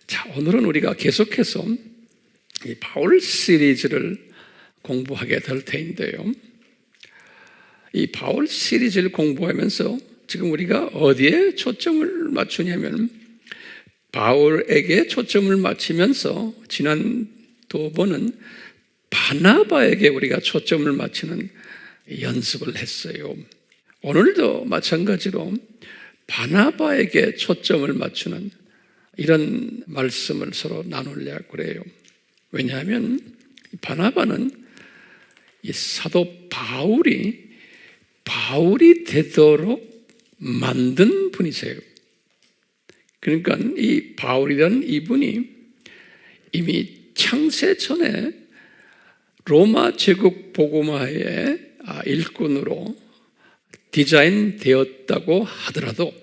자, 오늘은 우리가 계속해서 이 바울 시리즈를 공부하게 될 텐데요. 이 바울 시리즈를 공부하면서 지금 우리가 어디에 초점을 맞추냐면 바울에게 초점을 맞추면서 지난 두 번은 바나바에게 우리가 초점을 맞추는 연습을 했어요. 오늘도 마찬가지로 바나바에게 초점을 맞추는 이런 말씀을 서로 나누려고 그래요. 왜냐하면 바나바는 이 사도 바울이 되도록 만든 분이세요. 그러니까 이 바울이라는 이분이 이미 창세 전에 로마 제국 복음화의 일꾼으로 디자인되었다고 하더라도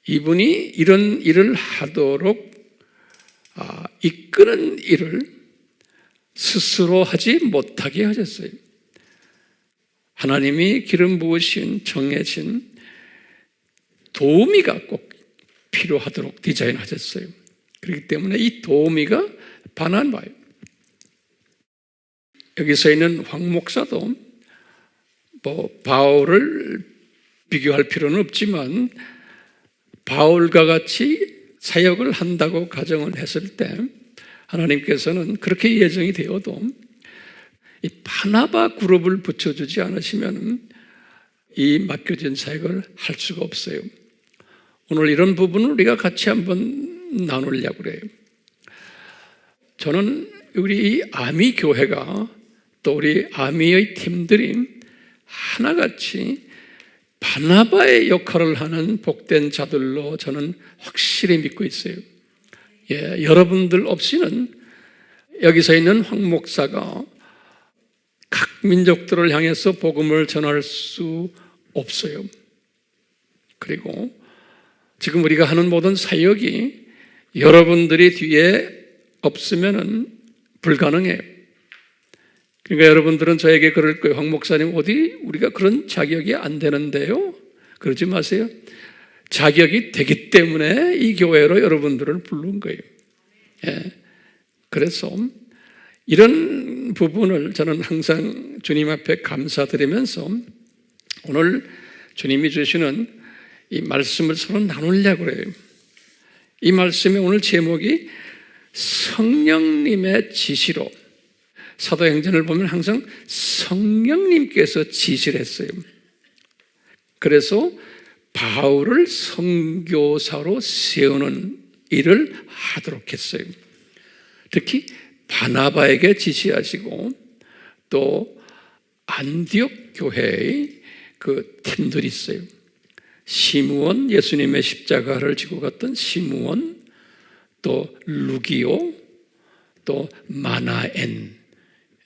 이분이 이런 일을 하도록 이끄는 일을 스스로 하지 못하게 하셨어요. 하나님이 기름 부으신 정해진 도우미가 꼭 필요하도록 디자인하셨어요. 그렇기 때문에 이 도우미가 바나바예요. 여기서 있는 황 목사도 바울을 비교할 필요는 없지만 바울과 같이 사역을 한다고 가정을 했을 때 하나님께서는 그렇게 예정이 되어도 이 바나바 그룹을 붙여주지 않으시면 이 맡겨진 사역을 할 수가 없어요. 오늘 이런 부분을 우리가 같이 한번 나누려고 그래요. 저는 우리 아미 교회가 또 우리 아미의 팀들이 하나같이 바나바의 역할을 하는 복된 자들로 저는 확실히 믿고 있어요. 여러분들 없이는 여기서 있는 황 목사가 각 민족들을 향해서 복음을 전할 수 없어요. 그리고 지금 우리가 하는 모든 사역이 여러분들이 뒤에 없으면 불가능해요. 그러니까 여러분들은 저에게 그럴 거예요. 황 목사님, 어디 우리가 그런 자격이 안 되는데요? 그러지 마세요. 자격이 되기 때문에 이 교회로 여러분들을 부른 거예요. 그래서 이런 부분을 저는 항상 주님 앞에 감사드리면서 오늘 주님이 주시는 이 말씀을 서로 나누려고 그래요. 이 말씀의 오늘 제목이 성령님의 지시로, 사도행전을 보면 항상 성령님께서 지시를 했어요. 그래서 바울을 선교사로 세우는 일을 하도록 했어요. 특히 바나바에게 지시하시고 또 안디옥 교회의 그 팀들이 있어요. 시므온, 예수님의 십자가를 지고 갔던 시므온, 또 루기오, 또 마나엔,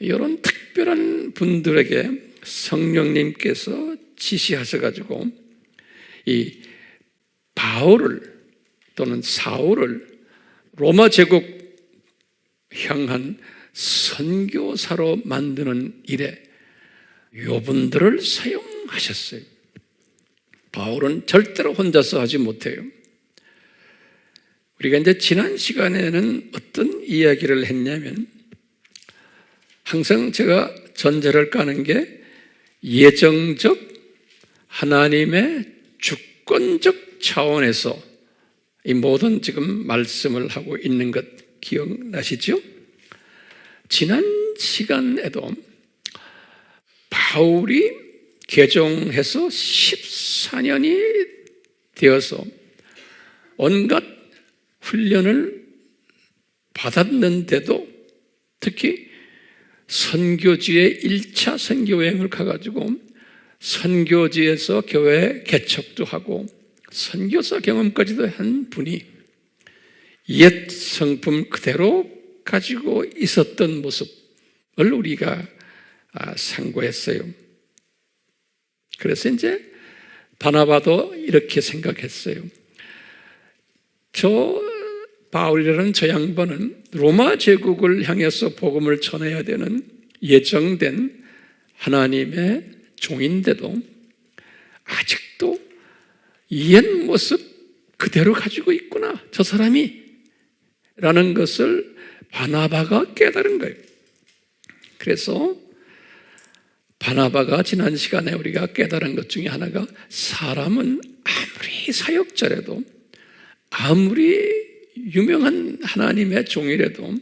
이런 특별한 분들에게 성령님께서 지시하셔가지고 이 바울을 또는 사울을 로마 제국 향한 선교사로 만드는 일에 요분들을 사용하셨어요. 바울은 절대로 혼자서 하지 못해요. 우리가 이제 지난 시간에는 어떤 이야기를 했냐면 항상 제가 전제를 까는 게 예정적 하나님의 주권적 차원에서 이 모든 지금 말씀을 하고 있는 것 기억나시죠? 지난 시간에도 바울이 개종해서 14년이 되어서 온갖 훈련을 받았는데도 특히 선교지에 1차 선교여행을 가가지고 선교지에서 교회 개척도 하고 선교사 경험까지도 한 분이 옛 성품 그대로 가지고 있었던 모습을 우리가 상고했어요. 그래서 이제 바나바도 이렇게 생각했어요. 저 바울이라는 저 양반은 로마 제국을 향해서 복음을 전해야 되는 예정된 하나님의 종인데도 아직도 옛 모습 그대로 가지고 있구나. 저 사람이 라는 것을 바나바가 깨달은 거예요. 그래서 바나바가 지난 시간에 우리가 깨달은 것 중에 하나가 사람은 아무리 사역자라도 아무리 유명한 하나님의 종이라도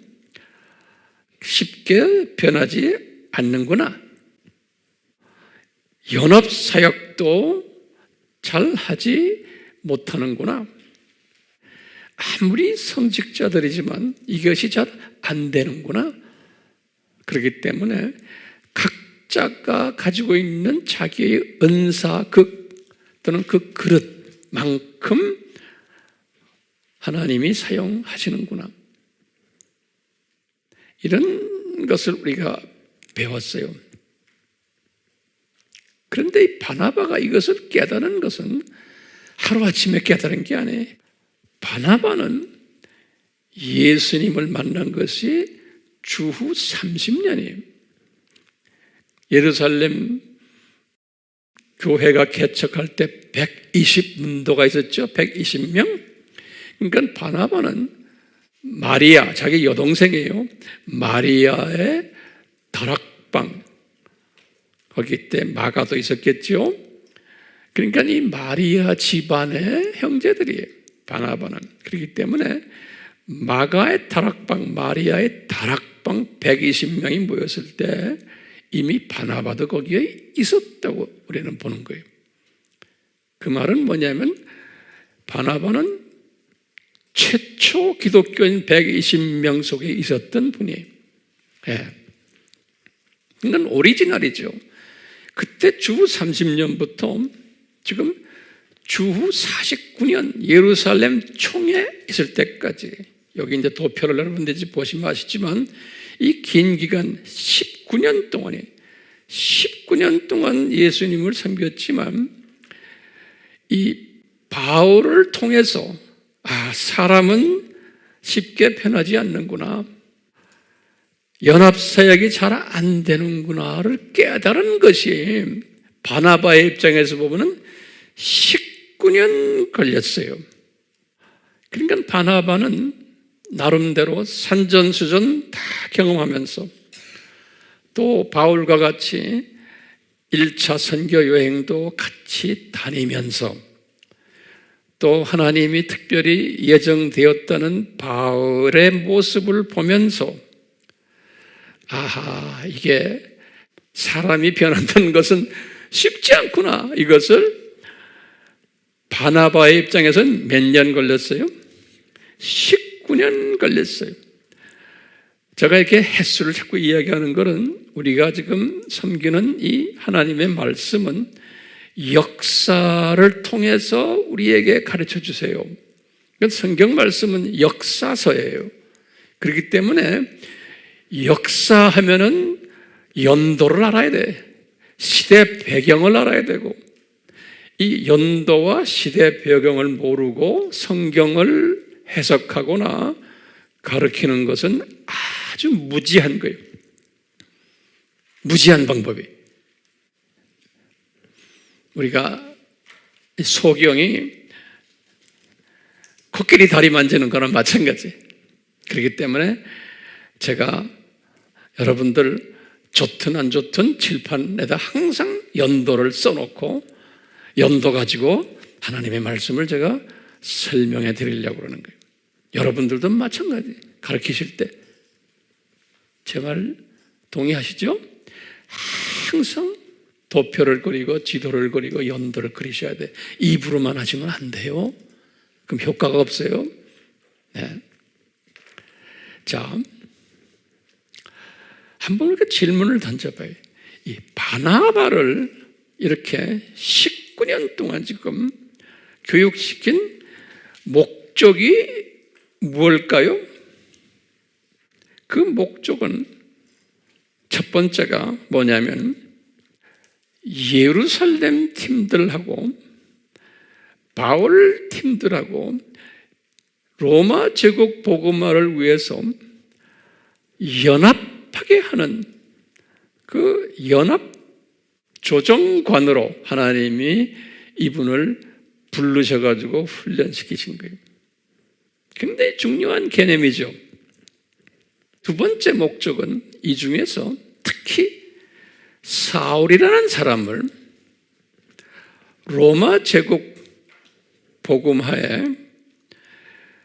쉽게 변하지 않는구나. 연합사역도 잘 하지 못하는구나. 아무리 성직자들이지만 이것이 잘 안 되는구나. 그렇기 때문에 각자가 가지고 있는 자기의 은사극 또는 그 그릇만큼 하나님이 사용하시는구나. 이런 것을 우리가 배웠어요. 그런데 이 바나바가 이것을 깨달은 것은 하루아침에 깨달은 게 아니에요. 바나바는 예수님을 만난 것이 주후 30년이에요. 예루살렘 교회가 개척할 때 120문도가 있었죠. 120명. 그러니까 바나바는 마리아, 자기 여동생이에요. 마리아의 다락방, 거기 때 마가도 있었겠죠. 그러니까 이 마리아 집안의 형제들이에요, 바나바는. 그렇기 때문에 마가의 다락방, 마리아의 다락방 120명이 모였을 때 이미 바나바도 거기에 있었다고 우리는 보는 거예요. 그 말은 뭐냐면 바나바는 최초 기독교인 120명 속에 있었던 분이에요. 예. 이건 오리지널이죠. 그때 주후 30년부터 지금 주후 49년 예루살렘 총회 있을 때까지, 여기 이제 도표를 여러분들이 보시면 아시지만 이 긴 기간 19년 동안에 19년 동안 예수님을 섬겼지만 이 바울을 통해서 사람은 쉽게 변하지 않는구나, 연합사역이 잘 안 되는구나를 깨달은 것이 바나바의 입장에서 보면 19년 걸렸어요. 그러니까 바나바는 나름대로 산전수전 다 경험하면서 또 바울과 같이 1차 선교 여행도 같이 다니면서 또 하나님이 특별히 예정되었다는 바울의 모습을 보면서 이게 사람이 변한다는 것은 쉽지 않구나. 이것을 바나바의 입장에서는 몇 년 걸렸어요? 19년 걸렸어요. 제가 이렇게 횟수를 자꾸 이야기하는 것은 우리가 지금 섬기는 이 하나님의 말씀은 역사를 통해서 우리에게 가르쳐 주세요. 성경 말씀은 역사서예요. 그렇기 때문에 역사하면은 연도를 알아야 돼. 시대 배경을 알아야 되고, 이 연도와 시대 배경을 모르고 성경을 해석하거나 가르치는 것은 아주 무지한 거예요. 무지한 방법이. 우리가 소경이 코끼리 다리 만지는 거랑 마찬가지. 그렇기 때문에 제가 여러분들 좋든 안 좋든 칠판에다 항상 연도를 써놓고 연도 가지고 하나님의 말씀을 제가 설명해 드리려고 그러는 거예요. 여러분들도 마찬가지. 가르치실 때 제 말 동의하시죠? 항상 도표를 그리고 지도를 그리고 연도를 그리셔야 돼. 입으로만 하시면 안 돼요. 그럼 효과가 없어요. 네. 자, 한번 이렇게 질문을 던져봐요. 이 바나바를 이렇게 19년 동안 지금 교육시킨 목적이 무엇일까요? 그 목적은 첫 번째가 뭐냐면 예루살렘 팀들하고 바울 팀들하고 로마 제국 복음화를 위해서 연합하게 하는 그 연합 조정관으로 하나님이 이분을 부르셔가지고 훈련시키신 거예요. 굉장히 중요한 개념이죠. 두 번째 목적은 이 중에서 특히 사울이라는 사람을 로마 제국 복음화에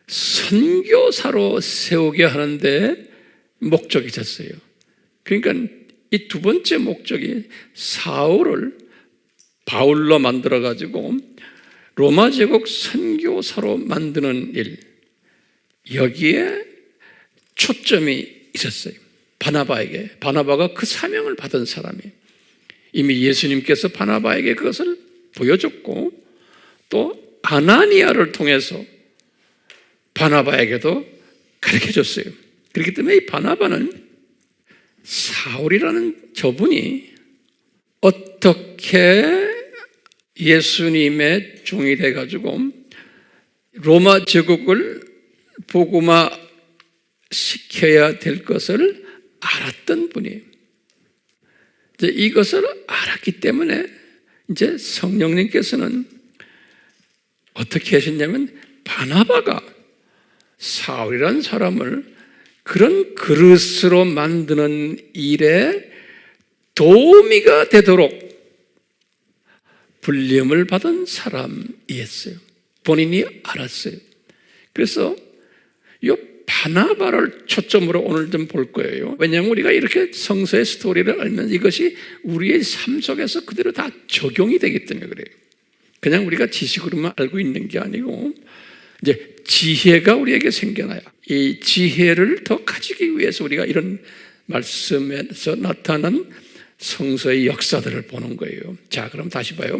선교사로 세우게 하는데 목적이 있었어요. 그러니까 이 두 번째 목적이 사울을 바울로 만들어가지고 로마 제국 선교사로 만드는 일, 여기에 초점이 있었어요. 바나바에게. 바나바가 그 사명을 받은 사람이 이미 예수님께서 바나바에게 그것을 보여줬고 또 아나니아를 통해서 바나바에게도 가르쳐줬어요. 그렇기 때문에 이 바나바는 사울이라는 저분이 어떻게 예수님의 종이 돼가지고 로마 제국을 복음화 시켜야 될 것을 알았던 분이에요. 이제 이것을 알았기 때문에 이제 성령님께서는 어떻게 하셨냐면 바나바가 사울이라는 사람을 그런 그릇으로 만드는 일에 도우미가 되도록 불림을 받은 사람이었어요. 본인이 알았어요. 그래서 이 바나바를 초점으로 오늘 좀 볼 거예요. 왜냐하면 우리가 이렇게 성서의 스토리를 알면 이것이 우리의 삶 속에서 그대로 다 적용이 되기 때문에 그래요. 그냥 우리가 지식으로만 알고 있는 게 아니고 이제 지혜가 우리에게 생겨나요. 이 지혜를 더 가지기 위해서 우리가 이런 말씀에서 나타난 성서의 역사들을 보는 거예요. 자, 그럼 다시 봐요.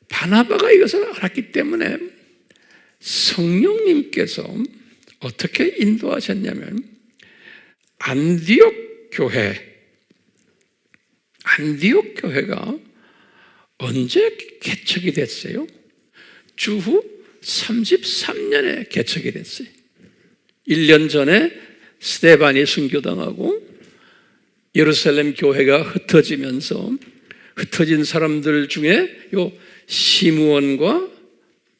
바나바가 이것을 알았기 때문에 성령님께서 어떻게 인도하셨냐면 안디옥 교회가 언제 개척이 됐어요? 주후 33년에 개척이 됐어요. 1년 전에 스데반이 순교당하고 예루살렘 교회가 흩어지면서 흩어진 사람들 중에 요 시므온과,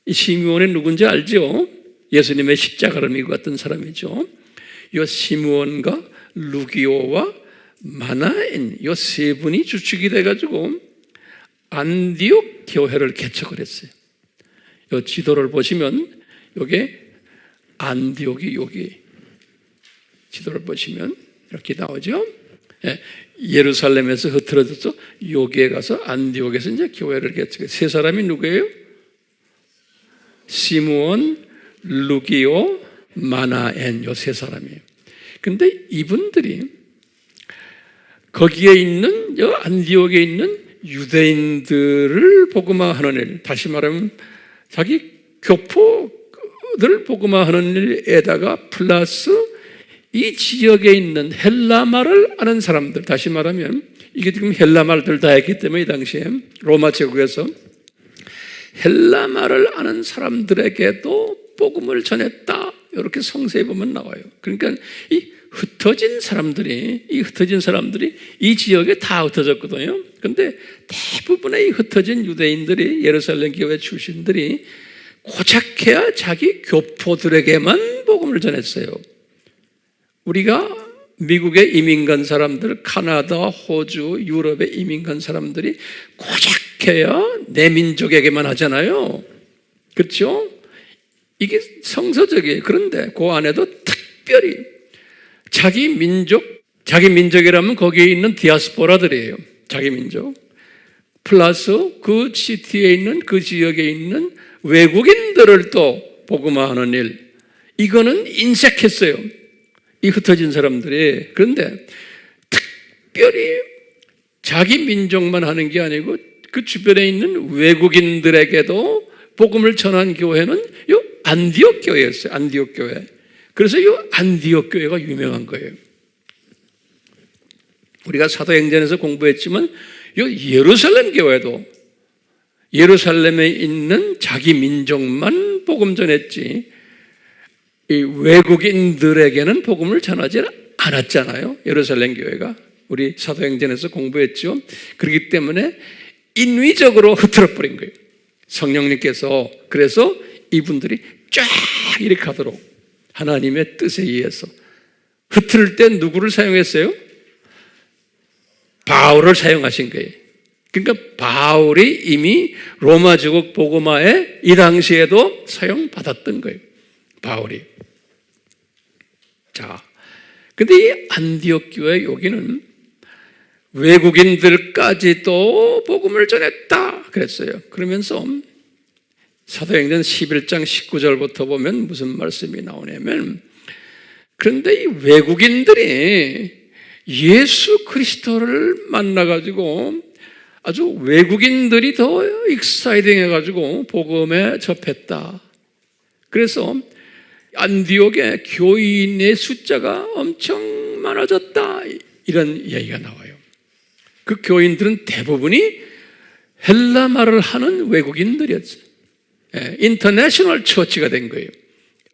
이 시므온이 누군지 알죠? 예수님의 십자가를 미고 갔던 사람이죠. 요 시므온과 루기오와 마나엔 요 세 분이 주축이 돼가지고 안디옥 교회를 개척을 했어요. 요 지도를 보시면 요게 안디옥이 여기 지도를 보시면 이렇게 나오죠. 예루살렘에서 흩어져서 여기에 가서 안디옥에서 이제 교회를 개척해. 세 사람이 누구예요? 시므온, 루기오, 마나엔 요 세 사람이에요. 근데 이분들이 거기에 있는 요 안디옥에 있는 유대인들을 복음화하는 일, 다시 말하면 자기 교포들 복음화하는 일에다가 플러스 이 지역에 있는 헬라말을 아는 사람들, 다시 말하면 이게 지금 헬라말들 다 했기 때문에 이 당시에 로마 제국에서 헬라말을 아는 사람들에게도 복음을 전했다. 이렇게 성서에 보면 나와요. 그러니까 이 흩어진 사람들이 이 지역에 다 흩어졌거든요. 그런데 대부분의 이 흩어진 유대인들이 예루살렘 교회 출신들이 고작해야 자기 교포들에게만 복음을 전했어요. 우리가 미국에 이민 간 사람들, 카나다, 호주, 유럽에 이민 간 사람들이 고작해야 내 민족에게만 하잖아요. 그렇죠? 이게 성서적이에요. 그런데 그 안에도 특별히 자기 민족이라면 거기에 있는 디아스포라들이에요. 자기 민족. 플러스 그 시티에 있는, 그 지역에 있는 외국인들을 또 복음화하는 일. 이거는 인색했어요. 이 흩어진 사람들이. 그런데 특별히 자기 민족만 하는 게 아니고 그 주변에 있는 외국인들에게도 복음을 전한 교회는 요 안디옥 교회였어요. 안디옥 교회. 그래서 이 안디옥 교회가 유명한 거예요. 우리가 사도행전에서 공부했지만 이 예루살렘 교회도 예루살렘에 있는 자기 민족만 복음 전했지 이 외국인들에게는 복음을 전하지 않았잖아요. 예루살렘 교회가. 우리 사도행전에서 공부했죠. 그렇기 때문에 인위적으로 흐트러 버린 거예요. 성령님께서. 그래서 이분들이 쫙 이렇게 하도록 하나님의 뜻에 의해서 흩을 때 누구를 사용했어요? 바울을 사용하신 거예요. 그러니까 바울이 이미 로마 제국 복음화에 이 당시에도 사용받았던 거예요. 바울이. 자, 근데 이 안디옥 교회 여기는 외국인들까지도 복음을 전했다 그랬어요. 그러면서 사도행전 11장 19절부터 보면 무슨 말씀이 나오냐면, 그런데 이 외국인들이 예수 그리스도를 만나가지고 아주 외국인들이 더 익사이딩 해가지고 복음에 접했다. 그래서 안디옥의 교인의 숫자가 엄청 많아졌다. 이런 이야기가 나와요. 그 교인들은 대부분이 헬라 말을 하는 외국인들이었어요. 인터내셔널 처치가 된 거예요.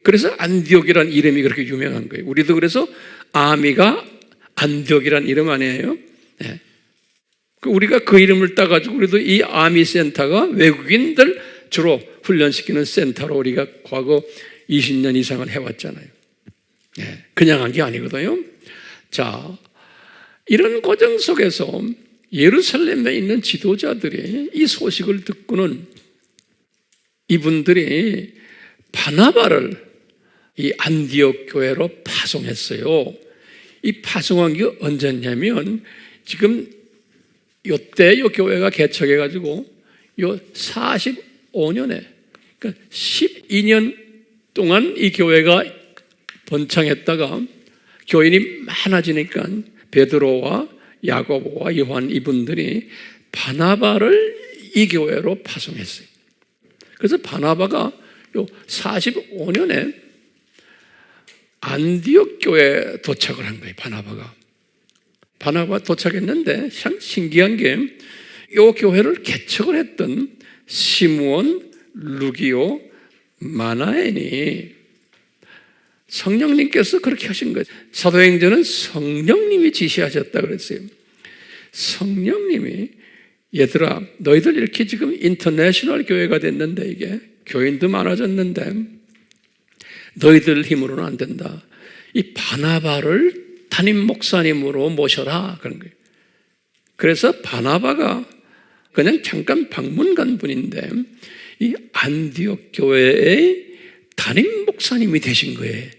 그래서 안디옥이라는 이름이 그렇게 유명한 거예요. 우리도 그래서 아미가 안디옥이라는 이름 아니에요? 우리가 그 이름을 따가지고 우리도 이 아미 센터가 외국인들 주로 훈련시키는 센터로 우리가 과거 20년 이상을 해왔잖아요. 그냥 한 게 아니거든요. 자, 이런 과정 속에서 예루살렘에 있는 지도자들이 이 소식을 듣고는 이분들이 바나바를 이 안디옥 교회로 파송했어요. 이 파송한 게 언제냐면 지금 요때 요 교회가 개척해가지고 요 45년에 그러니까 12년 동안 이 교회가 번창했다가 교인이 많아지니까 베드로와 야고보와 요한 이분들이 바나바를 이 교회로 파송했어요. 그래서 바나바가 요 45년에 안디옥 교회에 도착을 한 거예요. 바나바가 도착했는데 참 신기한 게 이 교회를 개척을 했던 시므온, 루기오, 마나엔이 성령님께서 그렇게 하신 거예요. 사도행전은 성령님이 지시하셨다 그랬어요. 성령님이 얘들아 너희들 이렇게 지금 인터내셔널 교회가 됐는데 이게 교인도 많아졌는데 너희들 힘으로는 안 된다. 이 바나바를 담임 목사님으로 모셔라 그런 거예요. 그래서 바나바가 그냥 잠깐 방문 간 분인데 이 안디옥 교회의 담임 목사님이 되신 거예요.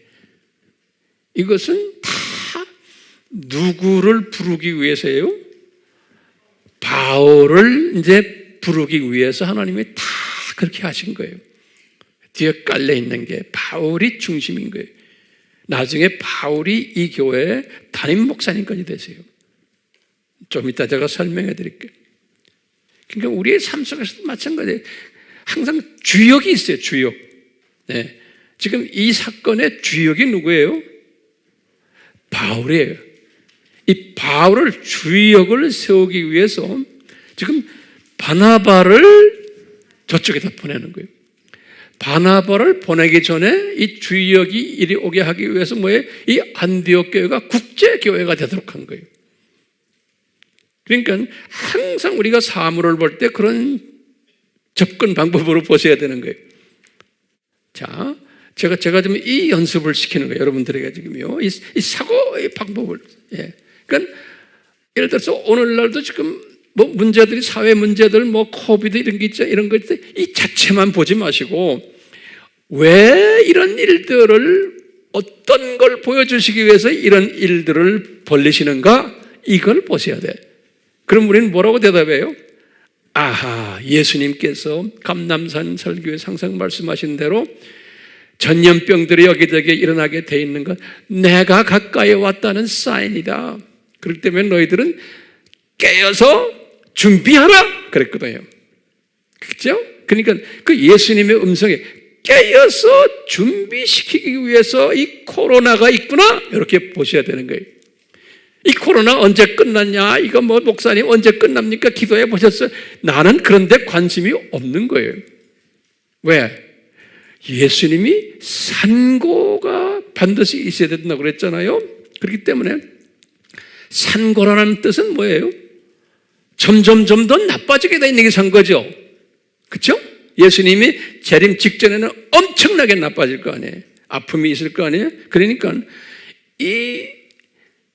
이것은 다 누구를 부르기 위해서예요? 바울을 이제 부르기 위해서 하나님이 다 그렇게 하신 거예요. 뒤에 깔려 있는 게 바울이 중심인 거예요. 나중에 바울이 이 교회의 담임 목사님까지 되세요. 좀 이따 제가 설명해 드릴게요. 그러니까 우리의 삶 속에서도 마찬가지예요. 항상 주역이 있어요. 주역. 네. 지금 이 사건의 주역이 누구예요? 바울이에요. 이 바울을 주역을 세우기 위해서 지금 바나바를 저쪽에다 보내는 거예요. 바나바를 보내기 전에 이 주역이 이리 오게 하기 위해서 뭐예요? 이 안디옥 교회가 국제교회가 되도록 한 거예요. 그러니까 항상 우리가 사물을 볼 때 그런 접근 방법으로 보셔야 되는 거예요. 자, 제가 지금 이 연습을 시키는 거예요. 여러분들에게 지금요. 이 사고의 방법을. 그러니까 예를 들어서 오늘날도 지금 뭐 문제들이 사회 문제들 뭐 코비드 이런 게 있죠. 이런 것 이 자체만 보지 마시고 왜 이런 일들을 어떤 걸 보여주시기 위해서 이런 일들을 벌리시는가 이걸 보셔야 돼. 그럼 우리는 뭐라고 대답해요? 아하, 예수님께서 감람산 설교에 항상 말씀하신 대로 전염병들이 여기저기 일어나게 돼 있는 건 내가 가까이 왔다는 사인이다. 그렇기 때문에 너희들은 깨어서 준비하라 그랬거든요. 그렇죠? 그러니까 그 예수님의 음성에 깨어서 준비시키기 위해서 이 코로나가 있구나 이렇게 보셔야 되는 거예요. 이 코로나 언제 끝났냐? 이거 뭐 목사님 언제 끝납니까? 기도해 보셨어요? 나는 그런데 관심이 없는 거예요. 왜? 예수님이 산고가 반드시 있어야 된다고 그랬잖아요. 그렇기 때문에 산고라는 뜻은 뭐예요? 점점 더 나빠지게 돼 있는 게 산고죠. 그렇죠? 예수님이 재림 직전에는 엄청나게 나빠질 거 아니에요. 아픔이 있을 거 아니에요. 그러니까 이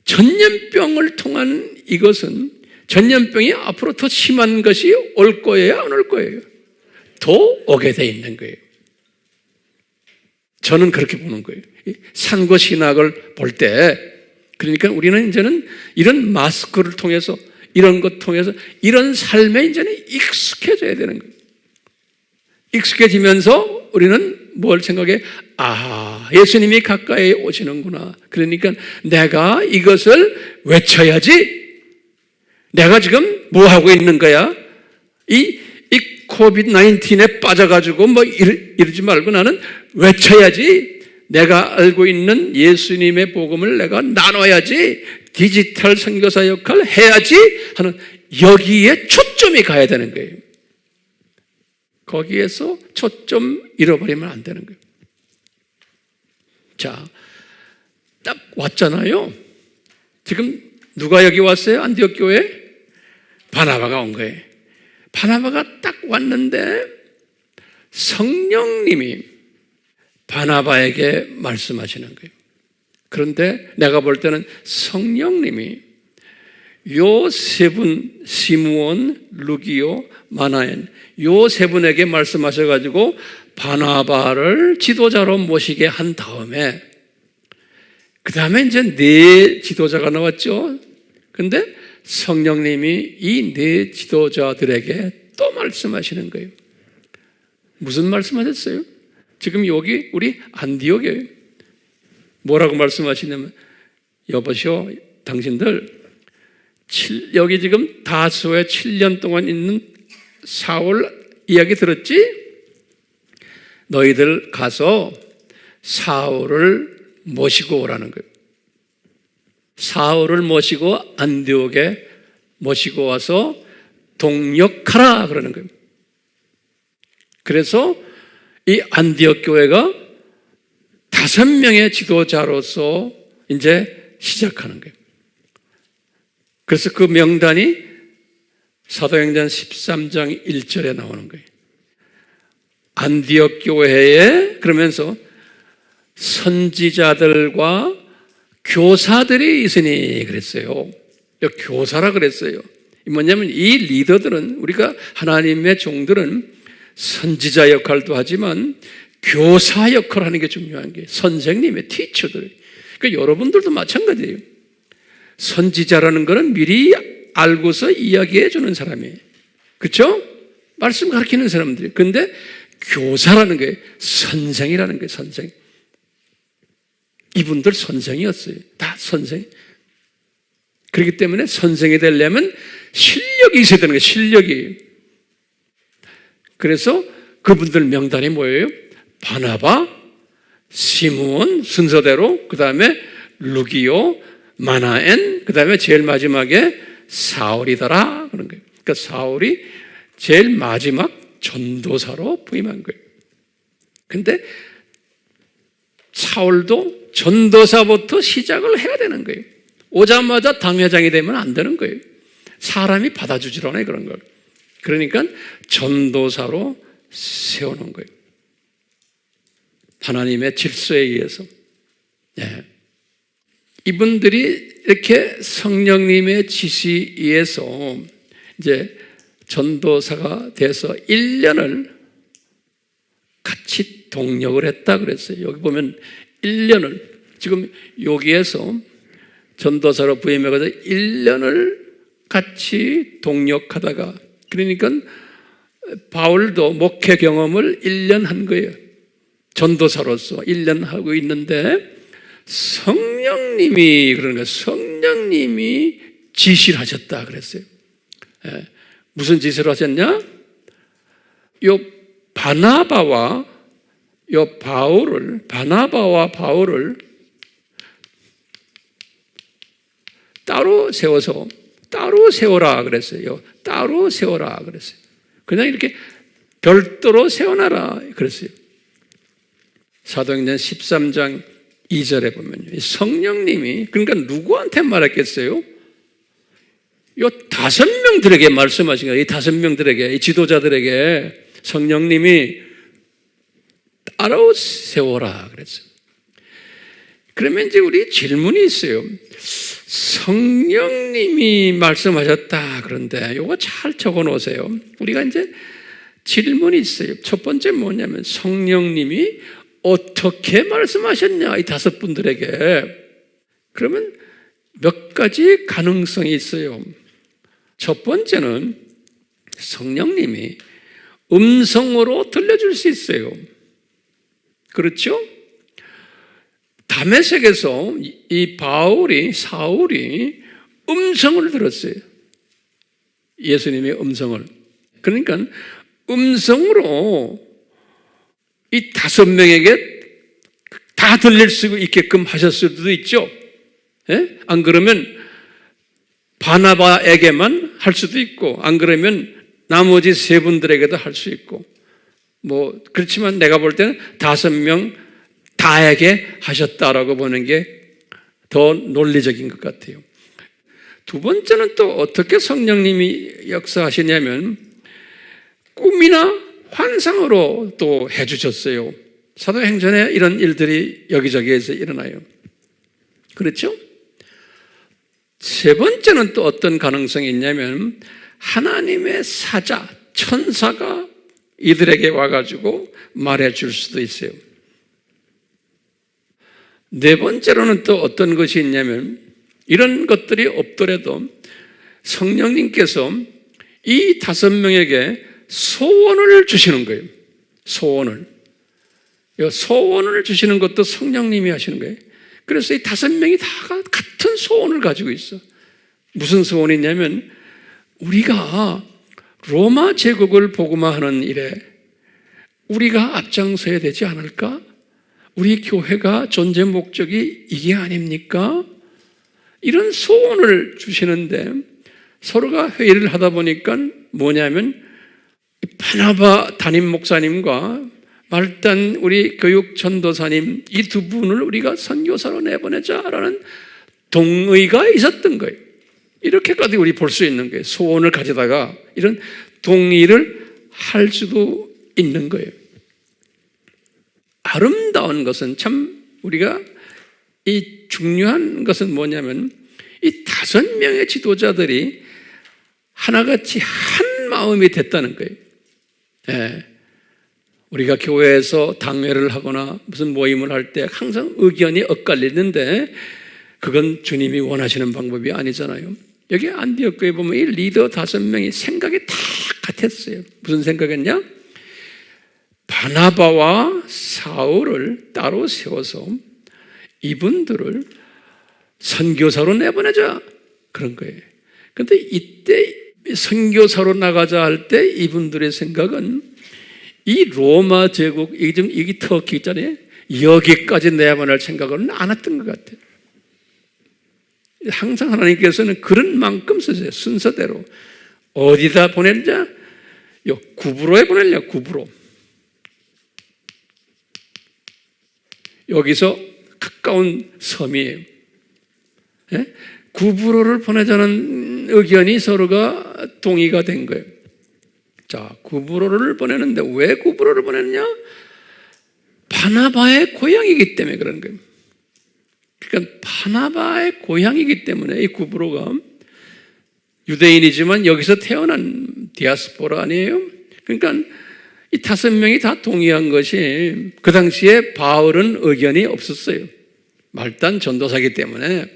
전염병을 통한 이것은 전염병이 앞으로 더 심한 것이 올 거예요, 안 올 거예요? 더 오게 돼 있는 거예요. 저는 그렇게 보는 거예요. 산고신학을 볼 때, 그러니까 우리는 이제는 이런 마스크를 통해서, 이런 것 통해서, 이런 삶에 이제는 익숙해져야 되는 거예요. 익숙해지면서 우리는 뭘 생각해? 아, 예수님이 가까이 오시는구나. 그러니까 내가 이것을 외쳐야지. 내가 지금 뭐 하고 있는 거야? 이 코비드-19에 빠져가지고 뭐 이러지 말고 나는 외쳐야지. 내가 알고 있는 예수님의 복음을 내가 나눠야지. 디지털 선교사 역할을 해야지 하는 여기에 초점이 가야 되는 거예요. 거기에서 초점 잃어버리면 안 되는 거예요. 자, 딱 왔잖아요. 지금 누가 여기 왔어요? 안디옥 교회? 바나바가 온 거예요. 바나바가 딱 왔는데 성령님이 바나바에게 말씀하시는 거예요. 그런데 내가 볼 때는 성령님이 요 세 분, 시므온, 루기오, 마나엔, 요 세 분에게 말씀하셔가지고 바나바를 지도자로 모시게 한 다음에 그 다음에 이제 네 지도자가 나왔죠. 근데 성령님이 이 네 지도자들에게 또 말씀하시는 거예요. 무슨 말씀하셨어요? 지금 여기 우리 안디옥에 뭐라고 말씀하시냐면, 여보시오, 당신들 여기 지금 다소에 7년 동안 있는 사울 이야기 들었지? 너희들 가서 사울을 모시고 오라는 거예요. 사울을 모시고 안디옥에 모시고 와서 동역하라 그러는 거예요. 그래서 이 안디옥 교회가 5명의 지도자로서 이제 시작하는 거예요. 그래서 그 명단이 사도행전 13장 1절에 나오는 거예요. 안디옥 교회에 그러면서 선지자들과 교사들이 있으니 그랬어요. 교사라 그랬어요. 뭐냐면 이 리더들은, 우리가 하나님의 종들은 선지자 역할도 하지만 교사 역할을 하는 게 중요한 게 선생님의 티처들. 그러니까 여러분들도 마찬가지예요. 선지자라는 것은 미리 알고서 이야기해 주는 사람이에요. 그렇죠? 말씀 가르치는 사람들이. 근데 교사라는 게 선생이라는 게 선생. 이분들 선생이었어요. 다 선생. 그렇기 때문에 선생이 되려면 실력이 있어야 되는 거예요. 실력이. 그래서 그분들 명단이 뭐예요? 바나바, 시므온 순서대로, 그 다음에 루기오, 마나엔, 그 다음에 제일 마지막에 사울이더라 그런 거예요. 그러니까 사울이 제일 마지막 전도사로 부임한 거예요. 근데 사울도 전도사부터 시작을 해야 되는 거예요. 오자마자 당회장이 되면 안 되는 거예요. 사람이 받아주질 않아요, 그런 걸. 그러니까 전도사로 세우는 거예요. 하나님의 질서에 의해서. 네. 이분들이 이렇게 성령님의 지시에 의해서 이제 전도사가 돼서 1년을 같이 동역을 했다 그랬어요. 여기 보면 1년을, 지금 여기에서 전도사로 부임해가지고 1년을 같이 동역하다가, 그러니까 바울도 목회 경험을 1년 한 거예요. 전도사로서 1년 하고 있는데 성령님이, 그러니까 성령님이 지시를 하셨다 그랬어요. 예. 무슨 지시를 하셨냐? 요 바나바와 바울을 따로 세워라 그랬어요. 따로 세워라 그랬어요. 그냥 이렇게 별도로 세워놔라 그랬어요. 사도행전 13장 2절에 보면요, 성령님이, 그러니까 누구한테 말했겠어요? 요 5명들에게 말씀하신 거예요. 이 5명들에게, 이 지도자들에게 성령님이 따로 세워라 그랬어요. 그러면 이제 우리 질문이 있어요. 성령님이 말씀하셨다. 그런데 이거 잘 적어 놓으세요. 우리가 이제 질문이 있어요. 첫 번째 뭐냐면 성령님이 어떻게 말씀하셨냐, 이 5분들에게. 그러면 몇 가지 가능성이 있어요. 첫 번째는 성령님이 음성으로 들려줄 수 있어요. 그렇죠? 다메섹에서 이 사울이 음성을 들었어요. 예수님의 음성을. 그러니까 음성으로 이 5명에게 다 들릴 수 있게끔 하셨을 수도 있죠. 예? 안 그러면 바나바에게만 할 수도 있고, 안 그러면 나머지 3분들에게도 할 수 있고, 그렇지만 내가 볼 때는 5명 다에게 하셨다라고 보는 게 더 논리적인 것 같아요. 두 번째는 또 어떻게 성령님이 역사하시냐면 꿈이나 환상으로 또 해주셨어요. 사도행전에 이런 일들이 여기저기에서 일어나요. 그렇죠? 세 번째는 또 어떤 가능성이 있냐면 하나님의 사자, 천사가 이들에게 와가지고 말해줄 수도 있어요. 네 번째로는 또 어떤 것이 있냐면 이런 것들이 없더라도 성령님께서 이 5명에게 소원을 주시는 거예요. 소원을 주시는 것도 성령님이 하시는 거예요. 그래서 이 5명이 다 같은 소원을 가지고 있어. 무슨 소원이 있냐면 우리가 로마 제국을 복음화하는 일에 우리가 앞장서야 되지 않을까? 우리 교회가 존재 목적이 이게 아닙니까? 이런 소원을 주시는데 서로가 회의를 하다 보니까 뭐냐면 바나바 담임 목사님과 말단 우리 교육 전도사님 이 2분을 우리가 선교사로 내보내자라는 동의가 있었던 거예요. 이렇게까지 우리 볼 수 있는 거예요. 소원을 가져다가 이런 동의를 할 수도 있는 거예요. 아름다운 것은 참 우리가 이 중요한 것은 뭐냐면 이 5명의 지도자들이 하나같이 한 마음이 됐다는 거예요. 예. 우리가 교회에서 당회를 하거나 무슨 모임을 할 때 항상 의견이 엇갈리는데 그건 주님이 원하시는 방법이 아니잖아요. 여기 안디옥 교회 보면 이 리더 5명이 생각이 다 같았어요. 무슨 생각이었냐? 바나바와 사울을 따로 세워서 이분들을 선교사로 내보내자 그런 거예요. 그런데 이때 선교사로 나가자 할 때 이분들의 생각은 이 로마 제국, 이게 터키 있잖아요. 여기까지 내보낼 생각은 안 했던 것 같아요. 항상 하나님께서는 그런 만큼 쓰세요. 순서대로. 어디다 보내느냐? 구브로에 보내냐, 구브로. 여기서 가까운 섬이에요. 예? 구브로를 보내자는 의견이 서로가 동의가 된 거예요. 자, 구브로를 보내는데 왜 구브로를 보내느냐? 바나바의 고향이기 때문에 그런 거예요. 그러니까 바나바의 고향이기 때문에 이 구브로가 유대인이지만 여기서 태어난 디아스포라 아니에요? 그러니까 이 5명이 다 동의한 것이 그 당시에 바울은 의견이 없었어요. 말단 전도사이기 때문에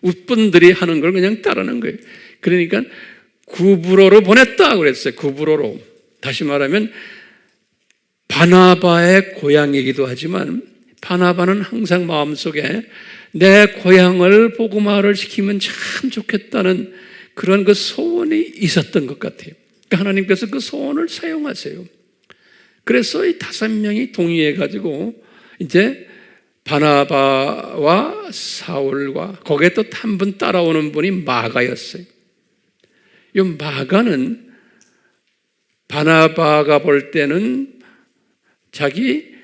웃분들이 하는 걸 그냥 따르는 거예요. 그러니까 구브로로 보냈다 그랬어요. 구브로로. 다시 말하면 바나바의 고향이기도 하지만 바나바는 항상 마음속에 내 고향을 복음화를 시키면 참 좋겠다는 그런 그 소원이 있었던 것 같아요. 그러니까 하나님께서 그 소원을 사용하세요. 그래서 이 5명이 동의해가지고 이제 바나바와 사울과 거기에 또 한 분 따라오는 분이 마가였어요. 이 마가는 바나바가 볼 때는 자기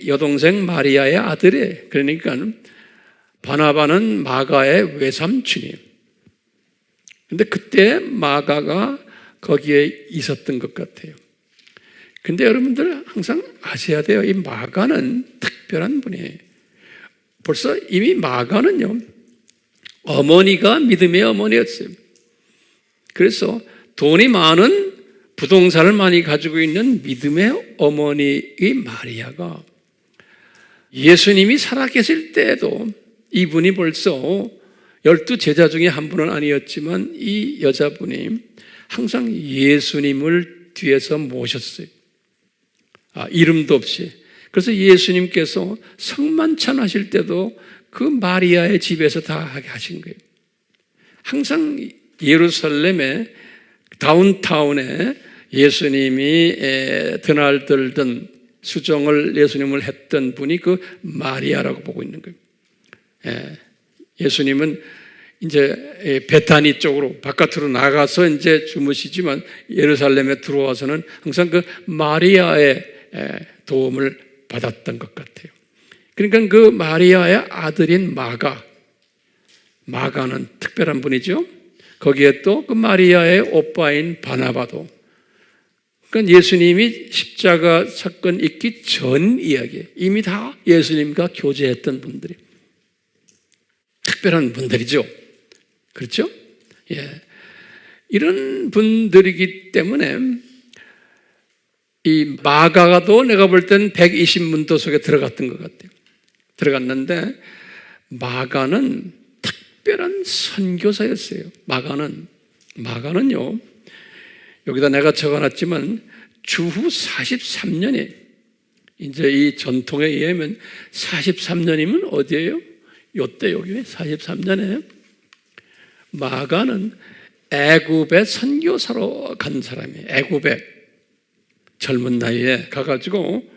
여동생 마리아의 아들이에요. 그러니까 바나바는 마가의 외삼촌이에요. 근데 그때 마가가 거기에 있었던 것 같아요. 근데 여러분들 항상 아셔야 돼요. 이 마가는 특별한 분이에요. 벌써 이미 마가는요, 어머니가 믿음의 어머니였어요. 그래서 돈이 많은 부동산을 많이 가지고 있는 믿음의 어머니의 마리아가 예수님이 살아계실 때에도 이분이 벌써 12제자 중에 한 분은 아니었지만 이 여자분이 항상 예수님을 뒤에서 모셨어요. 이름도 없이. 그래서 예수님께서 성만찬 하실 때도 그 마리아의 집에서 다 하게 하신 거예요. 항상 예루살렘의 다운타운에 예수님이 드날들던 수종을 예수님을 했던 분이 그 마리아라고 보고 있는 거예요. 예수님은 이제 베타니 쪽으로 바깥으로 나가서 이제 주무시지만 예루살렘에 들어와서는 항상 그 마리아의 도움을 받았던 것 같아요. 그러니까 그 마리아의 아들인 마가는 특별한 분이죠. 거기에 또 그 마리아의 오빠인 바나바도. 그러니까 예수님이 십자가 사건 있기 전 이야기, 이미 다 예수님과 교제했던 분들이 특별한 분들이죠. 그렇죠? 예. 이런 분들이기 때문에 이 마가도 내가 볼 때는 120문도 속에 들어갔던 것 같아요. 들어갔는데 마가는 특별한 선교사였어요. 마가는요, 여기다 내가 적어놨지만 주후 43년에 이제 이 전통에 의하면 43년이면 어디예요? 요때 여기 43년에 마가는 애굽에 선교사로 간 사람이에요. 애굽에 젊은 나이에 가가지고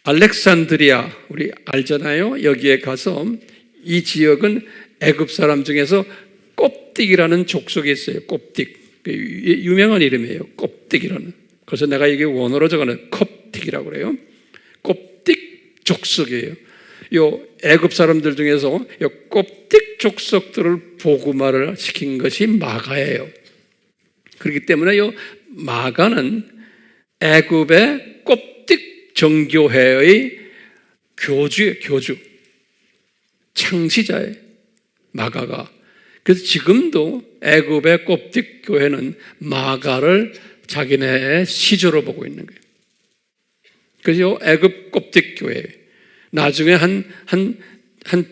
알렉산드리아, 우리 알잖아요. 여기에 가서 이 지역은 애굽 사람 중에서 꼽딕이라는 족속이 있어요. 꼽딕. 유명한 이름이에요. 꼽딕이라는. 그래서 내가 이게 원어로 적어놓은 콥틱이라고 그래요. 꼽딕 족속이에요. 요 애굽 사람들 중에서 요 꼽딕 족속들을 복음화를 시킨 것이 마가예요. 그렇기 때문에 요 마가는 애굽의 꼽딕 정교회의 교주, 창시자예요. 마가가. 그래서 지금도 애굽의 꼽딕 교회는 마가를 자기네의 시조로 보고 있는 거예요. 그래서 애굽 꼽딕 교회. 나중에 한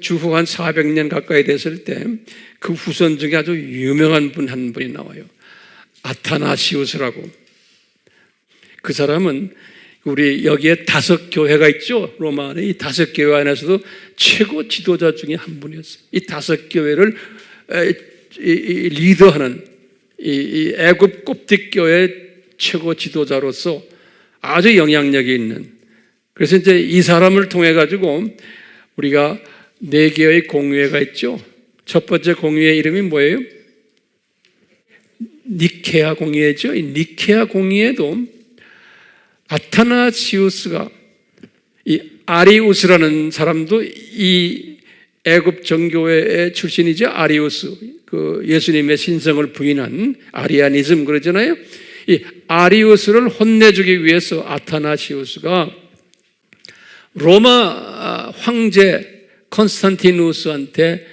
주후 한 400년 가까이 됐을 때 그 후손 중에 아주 유명한 분 한 분이 나와요. 아타나시우스라고. 그 사람은 우리 여기에 5교회가 있죠. 로마 안에 이 5교회 안에서도 최고 지도자 중에 한 분이었어요. 이 5교회를 리더하는 이 애굽 꼽딕 교회 최고 지도자로서 아주 영향력이 있는. 그래서 이제 이 사람을 통해 가지고 우리가 4개의 공의회가 있죠. 첫 번째 공의회 이름이 뭐예요? 니케아 공의회죠. 이 니케아 공의회도 아타나시우스가, 이 아리우스라는 사람도 이 애굽 정교회 출신이죠. 아리우스, 그 예수님의 신성을 부인한 아리아니즘 그러잖아요. 이 아리우스를 혼내주기 위해서 아타나시우스가 로마 황제 콘스탄티누스한테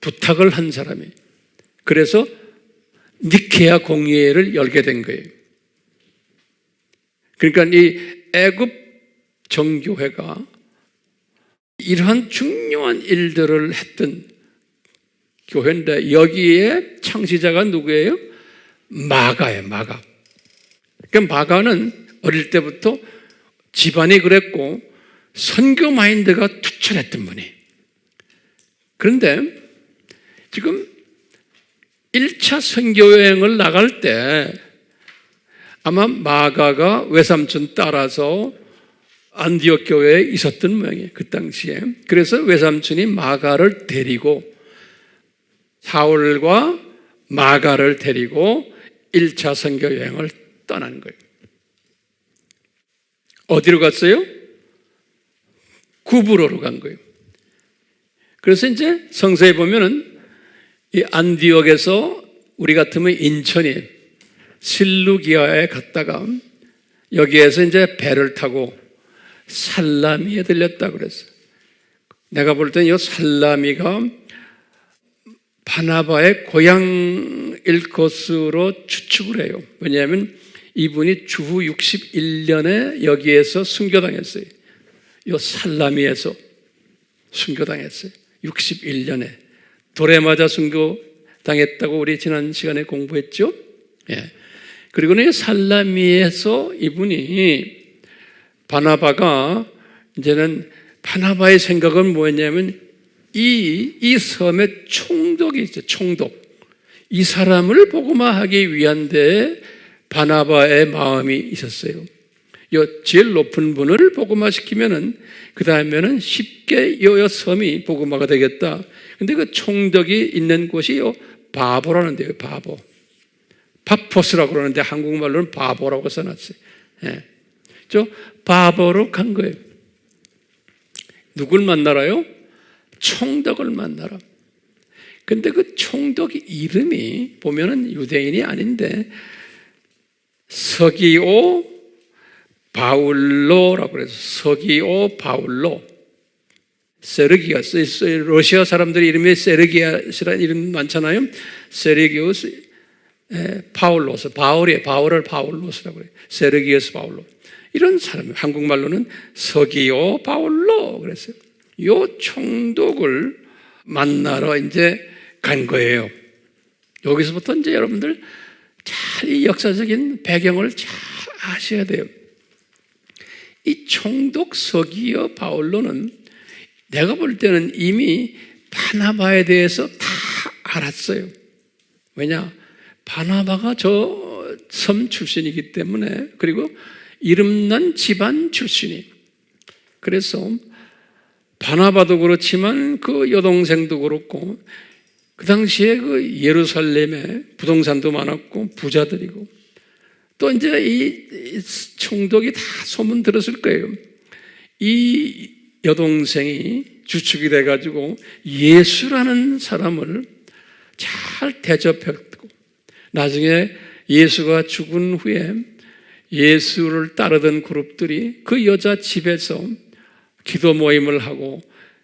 부탁을 한 사람이에요. 그래서 니케아 공의회를 열게 된 거예요. 그러니까 이 애굽 정교회가 이러한 중요한 일들을 했던 교회인데 여기에 창시자가 누구예요? 마가예요. 마가. 그러니까 마가는 어릴 때부터 집안이 그랬고 선교 마인드가 투철했던 분이. 그런데 지금 1차 선교 여행을 나갈 때 아마 마가가 외삼촌 따라서 안디옥 교회에 있었던 모양이에요. 그 당시에. 그래서 외삼촌이 마가를 데리고 사울과 마가를 데리고 1차 선교 여행을 떠난 거예요. 어디로 갔어요? 구브로로 간 거예요. 그래서 이제 성서에 보면은 이 안디옥에서 우리 같으면 인천이 실루기아에 갔다가 여기에서 이제 배를 타고 살라미에 들렸다고 그랬어요. 내가 볼 때는 이 살라미가 바나바의 고향일 것으로 추측을 해요. 왜냐하면 이분이 주후 61년에 여기에서 순교당했어요. 이 살라미에서 순교당했어요. 61년에 돌에 맞아 순교당했다고 우리 지난 시간에 공부했죠. 예. 그리고는 살라미에서 이분이 바나바가 이제는 바나바의 생각은 뭐였냐면 이 섬에 총독이 있어요. 총독. 이 사람을 복음화하기 위한 데 바나바의 마음이 있었어요. 이 제일 높은 분을 복음화시키면은 그 다음에는 쉽게 이 섬이 복음화가 되겠다. 근데 그 총독이 있는 곳이 바보라는 데요. 바보. 파포스라고 그러는데 한국말로는 바보라고 써놨어요. 예. 저 바보로 간 거예요. 누굴 만나러요? 총독을 만나러. 근데 그 총독 이름이 보면은 유대인이 아닌데 서기오 바울로라고 그래서 서기오 바울로. 세르기아스, 러시아 사람들의 이름이 세르기아스라는 이름 많잖아요. 세르기오스 파울로스, 바울을 바울로스라고 그래요. 세르기오스 바울로. 이런 사람, 한국말로는 서기오 바울로 그랬어요. 요 총독을 만나러 이제 간 거예요. 여기서부터 이제 여러분들 잘 이 역사적인 배경을 잘 아셔야 돼요. 이 총독 서기오 바울로는 내가 볼 때는 이미 바나바에 대해서 다 알았어요. 왜냐? 바나바가 저 섬 출신이기 때문에, 그리고 이름난 집안 출신이. 그래서 바나바도 그렇지만 그 여동생도 그렇고 그 당시에 그 예루살렘에 부동산도 많았고 부자들이고 또 이제 이 총독이 다 소문 들었을 거예요. 이 여동생이 주축이 돼가지고 예수라는 사람을 잘 대접했고 나중에 예수가 죽은 후에 예수를 따르던 그룹들이 그 여자 집에서 기도 모임을 하고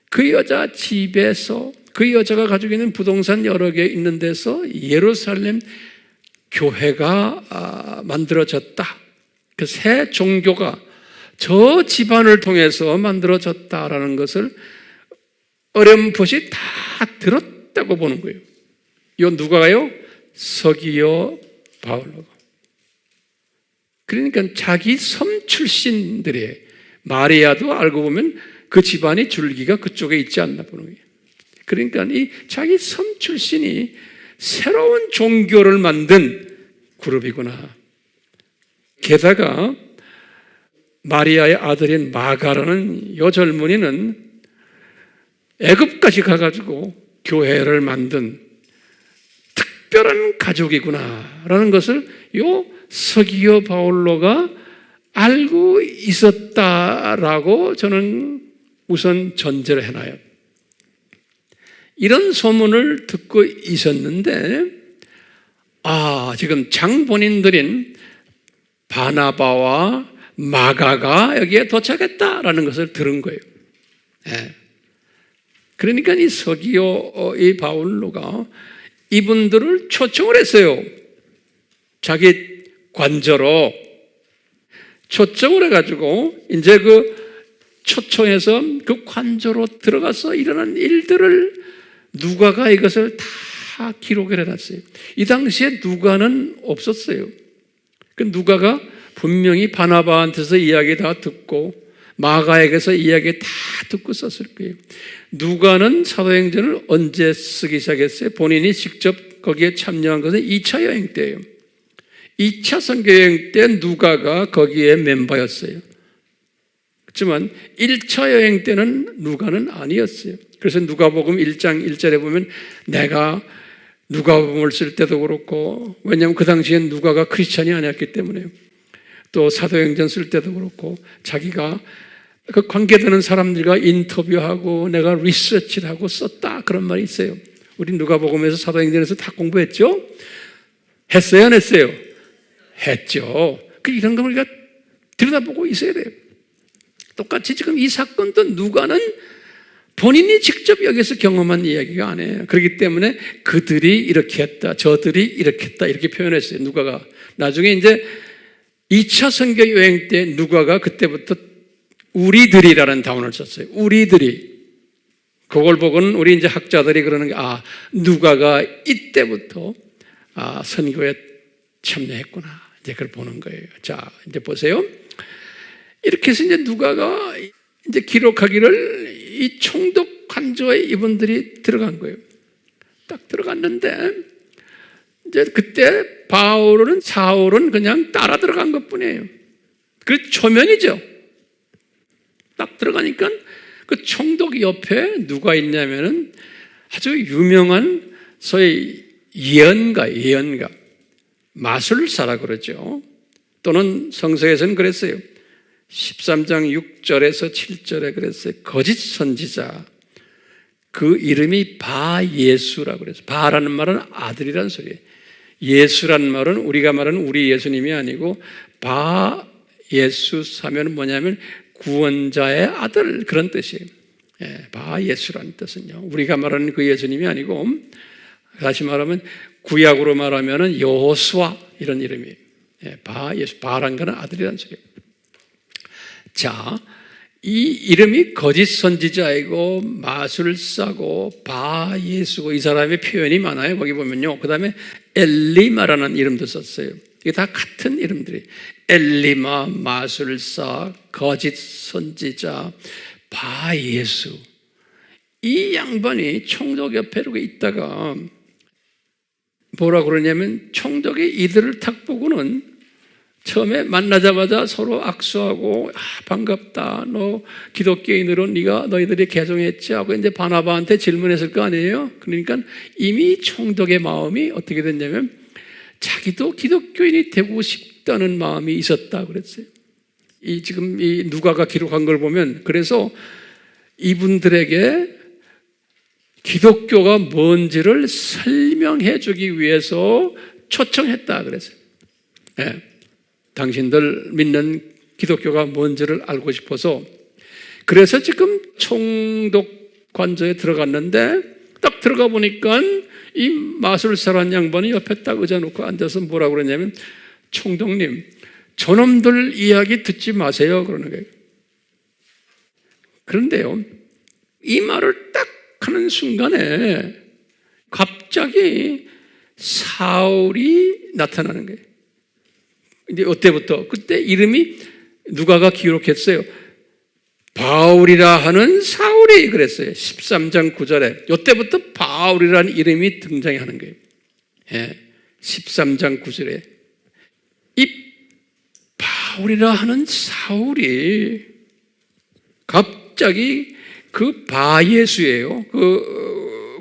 그 여자 집에서 그 여자가 가지고 있는 부동산 여러 개 있는 데서 예루살렘 교회가 만들어졌다. 그 새 종교가 저 집안을 통해서 만들어졌다라는 것을 어렴풋이 다 들었다고 보는 거예요. 이건 누가요? 서기오 바울로가. 그러니까 자기 섬 출신들의 마리아도 알고 보면 그 집안이 줄기가 그쪽에 있지 않나 보는 거예요. 그러니까 이 자기 섬 출신이 새로운 종교를 만든 그룹이구나. 게다가 마리아의 아들인 마가라는 이 젊은이는 애굽까지 가가지고 교회를 만든 특별한 가족이구나라는 것을 요 서기오 바울로가 알고 있었다라고 저는 우선 전제를 해놔요. 이런 소문을 듣고 있었는데 지금 장본인들인 바나바와 마가가 여기에 도착했다라는 것을 들은 거예요. 네. 그러니까 이 서기오 이 바울로가 이분들을 초청을 했어요. 자기 관저로 초청을 해가지고 이제 그 초청해서 그 관저로 들어가서 일어난 일들을 누가가 이것을 다 기록을 해놨어요. 이 당시에 누가는 없었어요. 그 누가가 분명히 바나바한테서 이야기 다 듣고 마가에게서 이야기 다 듣고 썼을 거예요. 누가는 사도행전을 언제 쓰기 시작했어요? 본인이 직접 거기에 참여한 것은 2차 여행 때예요. 2차 선교여행 때 누가가 거기에 멤버였어요. 그렇지만 1차 여행 때는 누가는 아니었어요. 그래서 누가복음 1장 1절에 보면 내가 누가복음을 쓸 때도 그렇고, 왜냐하면 그 당시엔 누가가 크리스찬이 아니었기 때문에요. 또 사도행전 쓸 때도 그렇고 자기가 그 관계되는 사람들과 인터뷰하고 내가 리서치를 하고 썼다 그런 말이 있어요. 우리 누가복음에서 사도행전에서 다 공부했죠? 했어요 안 했어요? 했죠. 이런 거 우리가 들여다보고 있어야 돼요. 똑같이 지금 이 사건도 누가는 본인이 직접 여기서 경험한 이야기가 아니에요. 그렇기 때문에 그들이 이렇게 했다, 저들이 이렇게 했다 이렇게 표현했어요. 누가가. 나중에 이제 2차 선교 여행 때 누가가 그때부터 우리들이라는 단어를 썼어요. 우리들이. 그걸 보고는 우리 이제 학자들이 그러는 게, 누가가 이때부터 선교에 참여했구나. 이제 그걸 보는 거예요. 자, 이제 보세요. 이렇게 해서 이제 누가가 이제 기록하기를 이 총독 관저에 이분들이 들어간 거예요. 딱 들어갔는데, 이제 그때 사울은 그냥 따라 들어간 것 뿐이에요. 그 초면이죠. 딱 들어가니까 그 총독 옆에 누가 있냐면은 아주 유명한 소위 예언가, 마술사라 그러죠. 또는 성서에서는 그랬어요. 13장 6절에서 7절에 그랬어요. 거짓 선지자. 그 이름이 바예수라고 그랬어요. 바라는 말은 아들이란 소리예요. 예수란 말은 우리가 말하는 우리 예수님이 아니고 바예수 사면은 뭐냐면 구원자의 아들 그런 뜻이에요. 바예수라는 뜻은요. 우리가 말하는 그 예수님이 아니고 다시 말하면 구약으로 말하면 여호수아 이런 이름이에요. 바예수, 바란 거는 아들이란 소리예요. 자, 이 이름이 거짓 선지자이고 마술사고 바예수고 이 사람의 표현이 많아요. 거기 보면요. 그 다음에 엘리마라는 이름도 썼어요. 이게 다 같은 이름들이 엘리마, 마술사, 거짓 선지자, 바예수. 이 양반이 총독 옆에 이렇게 있다가 뭐라 그러냐면 총독이 이들을 탁 보고는 처음에 만나자마자 서로 악수하고 반갑다. 너 기독교인으로 너희들이 개종했지 하고 이제 바나바한테 질문했을 거 아니에요. 그러니까 이미 총독의 마음이 어떻게 됐냐면 자기도 기독교인이 되고 싶다는 마음이 있었다 그랬어요. 지금 이 누가가 기록한 걸 보면 그래서 이분들에게 기독교가 뭔지를 설명해 주기 위해서 초청했다 그랬어요. 당신들 믿는 기독교가 뭔지를 알고 싶어서 그래서 지금 총독 관저에 들어갔는데 딱 들어가 보니까 이 마술사란 양반이 옆에 딱 의자 놓고 앉아서 뭐라고 그러냐면 총독님 저놈들 이야기 듣지 마세요 그러는 거예요. 그런데요 이 말을 딱 하는 순간에 갑자기 사울이 나타나는 거예요. 이제 어때부터? 그때 이름이 누가가 기록했어요. 바울이라 하는 사울이 그랬어요. 13장 9절에. 이때부터 바울이라는 이름이 등장하는 거예요. 13장 9절에. 이 바울이라 하는 사울이 갑자기 그 바예수예요.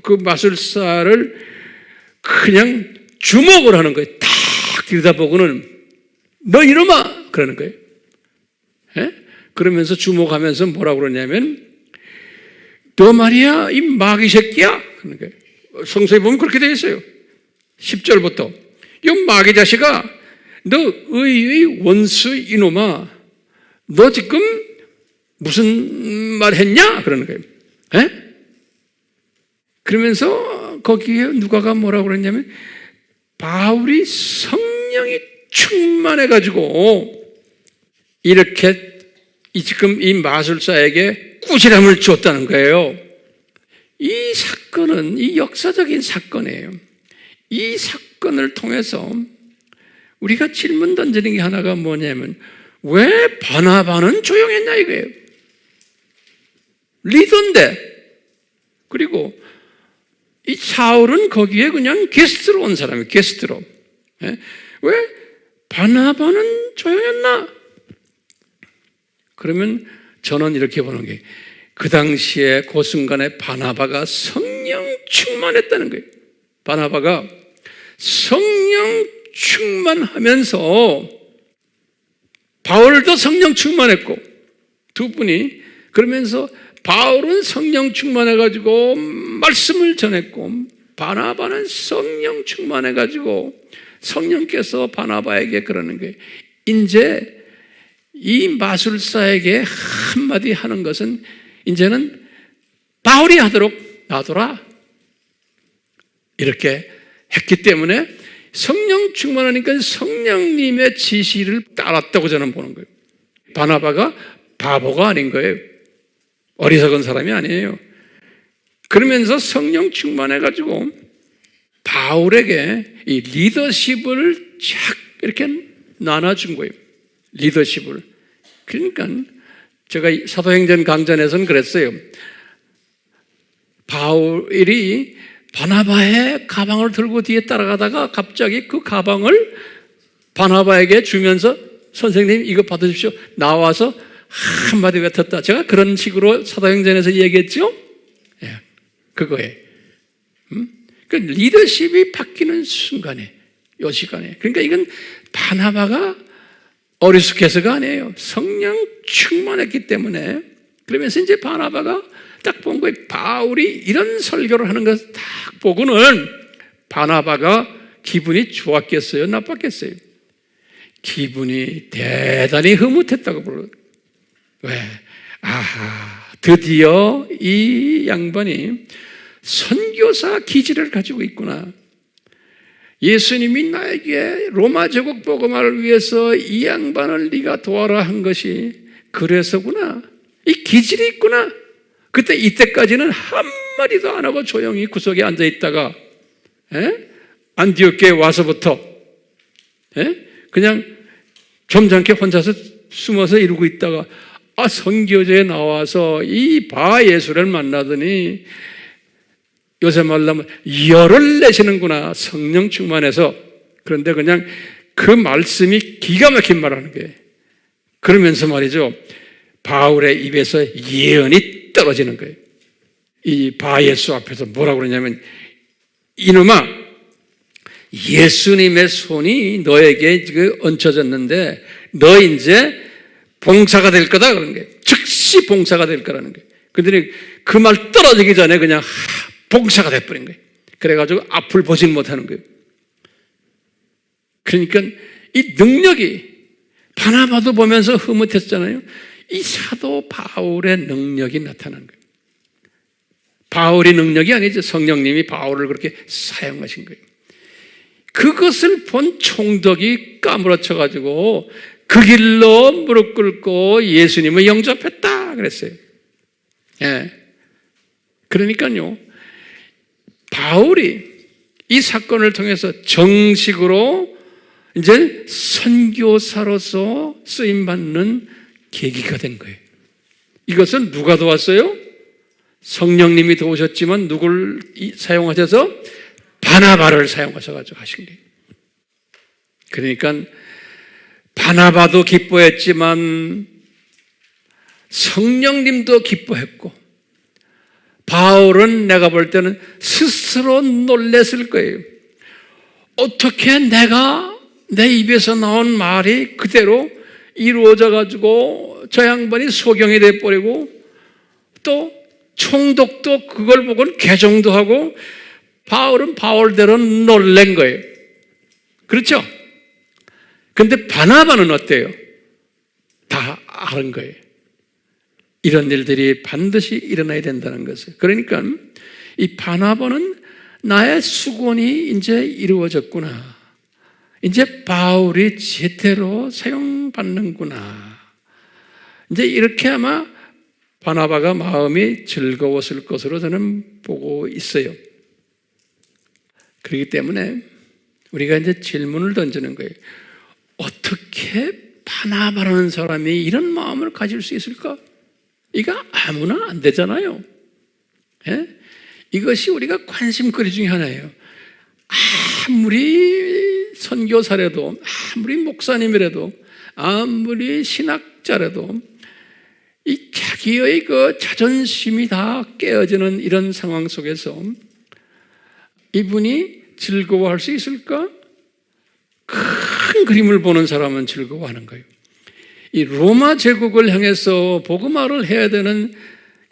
그 마술사를 그냥 주목을 하는 거예요. 딱 들여다보고는 너 이놈아! 그러는 거예요. 그러면서 주목하면서 뭐라고 그러냐면 너 말이야 이 마귀 새끼야! 그러는 거예요. 성서에 보면 그렇게 되어 있어요. 10절부터 이 마귀 자식아 너 의의 원수 이놈아 너 지금 무슨 말 했냐? 그러는 거예요. 그러면서 거기에 누가가 뭐라고 그랬냐면 바울이 성령이 충만해가지고 이렇게 지금 이 마술사에게 꾸지람을 줬다는 거예요. 이 사건은 이 역사적인 사건이에요. 이 사건을 통해서 우리가 질문 던지는 게 하나가 뭐냐면 왜 바나바는 조용했냐 이거예요. 리더인데 그리고 이 사울은 거기에 그냥 게스트로 온 사람이에요. 게스트로. 왜 바나바는 조용했나? 그러면 저는 이렇게 보는 게 그 당시에 그 순간에 바나바가 성령 충만했다는 거예요. 바나바가 성령 충만하면서 바울도 성령 충만했고 두 분이 그러면서 바울은 성령 충만해가지고 말씀을 전했고 바나바는 성령 충만해가지고 성령께서 바나바에게 그러는 거예요. 이제 이 마술사에게 한마디 하는 것은 이제는 바울이 하도록 놔둬라. 이렇게 했기 때문에 성령 충만하니까 성령님의 지시를 따랐다고 저는 보는 거예요. 바나바가 바보가 아닌 거예요. 어리석은 사람이 아니에요. 그러면서 성령 충만해가지고 바울에게 이 리더십을 쫙 이렇게 나눠준 거예요. 리더십을. 그러니까 제가 사도행전 강전에서는 그랬어요. 바울이 바나바의 가방을 들고 뒤에 따라가다가 갑자기 그 가방을 바나바에게 주면서 선생님 이거 받으십시오. 나와서 한마디 뱉었다. 제가 그런 식으로 사도행전에서 얘기했죠. 예, 그거예요. 그 리더십이 바뀌는 순간에, 이 시간에. 그러니까 이건 바나바가 어리숙해서가 아니에요. 성령 충만했기 때문에. 그러면서 이제 바나바가 딱 본 거예요. 바울이 이런 설교를 하는 것을 딱 보고는 바나바가 기분이 좋았겠어요? 나빴겠어요? 기분이 대단히 흐뭇했다고 불러요. 왜? 아하, 드디어 이 양반이 선교사 기질을 가지고 있구나. 예수님이 나에게 로마 제국 복음화를 위해서 이 양반을 네가 도와라 한 것이 그래서구나. 이 기질이 있구나. 그때 이때까지는 한마디도 안 하고 조용히 구석에 앉아 있다가 안디옥에 와서부터 그냥 점잖게 혼자서 숨어서 이러고 있다가 선교제에 나와서 이 바 예수를 만나더니 요새 말로 하면 열을 내시는구나. 성령 충만해서. 그런데 그냥 그 말씀이 기가 막힌 말 하는 거예요. 그러면서 말이죠. 바울의 입에서 예언이 떨어지는 거예요. 이 바 예수 앞에서 뭐라고 그러냐면 이놈아 예수님의 손이 너에게 얹혀졌는데 너 이제 봉사가 될 거다 그런 거예요. 즉시 봉사가 될 거라는 거예요. 그들이 그 말 떨어지기 전에 그냥 봉사가 돼버린 거예요. 그래가지고 앞을 보질 못하는 거예요. 그러니까 이 능력이 바나바도 보면서 흐뭇했잖아요. 이 사도 바울의 능력이 나타난 거예요. 바울의 능력이 아니죠. 성령님이 바울을 그렇게 사용하신 거예요. 그것을 본 총독이 까무러쳐가지고 그 길로 무릎 꿇고 예수님을 영접했다 그랬어요. 예. 그러니까요. 바울이 이 사건을 통해서 정식으로 이제 선교사로서 쓰임받는 계기가 된 거예요. 이것은 누가 도왔어요? 성령님이 도우셨지만 누굴 사용하셔서? 바나바를 사용하셔가지고 하신 거예요. 그러니까 바나바도 기뻐했지만 성령님도 기뻐했고 바울은 내가 볼 때는 스스로 놀랬을 거예요. 어떻게 내가 내 입에서 나온 말이 그대로 이루어져 가지고 저 양반이 소경이 돼버리고 또 총독도 그걸 보고는 개종도 하고 바울은 바울대로 놀란 거예요. 그렇죠? 근데 바나바는 어때요? 다 아는 거예요. 이런 일들이 반드시 일어나야 된다는 것을. 그러니까 이 바나바는 나의 수건이 이제 이루어졌구나. 이제 바울이 제대로 사용받는구나. 이제 이렇게 아마 바나바가 마음이 즐거웠을 것으로 저는 보고 있어요. 그렇기 때문에 우리가 이제 질문을 던지는 거예요. 어떻게 바나바라는 사람이 이런 마음을 가질 수 있을까? 이거 아무나 안 되잖아요. 예? 이것이 우리가 관심거리 중에 하나예요. 아무리 선교사라도, 아무리 목사님이라도, 아무리 신학자라도 이 자기의 그 자존심이 다 깨어지는 이런 상황 속에서 이분이 즐거워할 수 있을까? 큰 그림을 보는 사람은 즐거워하는 거예요. 이 로마 제국을 향해서 복음화를 해야 되는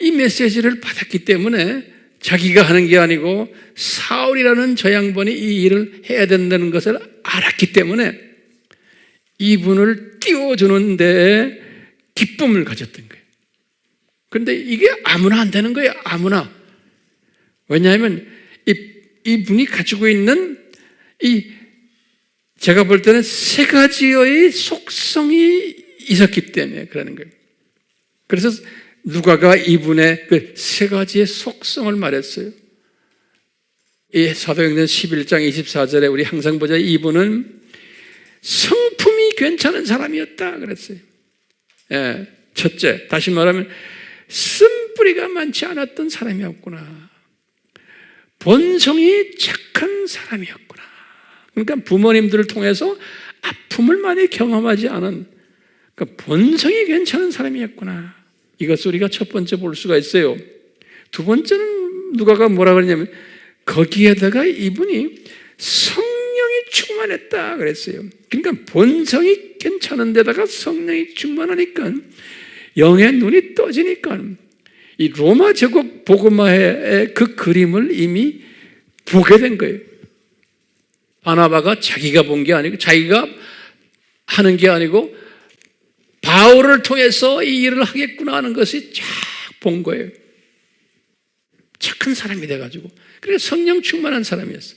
이 메시지를 받았기 때문에 자기가 하는 게 아니고 사울이라는 저 양반이 이 일을 해야 된다는 것을 알았기 때문에 이분을 띄워주는 데에 기쁨을 가졌던 거예요. 그런데 이게 아무나 안 되는 거예요. 아무나. 왜냐하면 이분이 가지고 있는 제가 볼 때는 세 가지의 속성이 있었기 때문에 그러는 거예요. 그래서 누가가 이분의 그 세 가지의 속성을 말했어요. 이 사도행전 11장 24절에 우리 항상 보자. 이분은 성품이 괜찮은 사람이었다 그랬어요. 예, 첫째, 다시 말하면 쓴뿌리가 많지 않았던 사람이었구나. 본성이 착한 사람이었구나. 그러니까 부모님들을 통해서 아픔을 많이 경험하지 않은, 그러니까 본성이 괜찮은 사람이었구나. 이것을 우리가 첫 번째 볼 수가 있어요. 두 번째는 누가가 뭐라 그러냐면 거기에다가 이분이 성령이 충만했다 그랬어요. 그러니까 본성이 괜찮은 데다가 성령이 충만하니까 영의 눈이 떠지니까 이 로마 제국 복음화의 그 그림을 이미 보게 된 거예요. 바나바가 자기가 본 게 아니고, 자기가 하는 게 아니고 바울을 통해서 이 일을 하겠구나 하는 것이 쫙 본 거예요. 착한 사람이 돼가지고. 그래서 성령 충만한 사람이었어.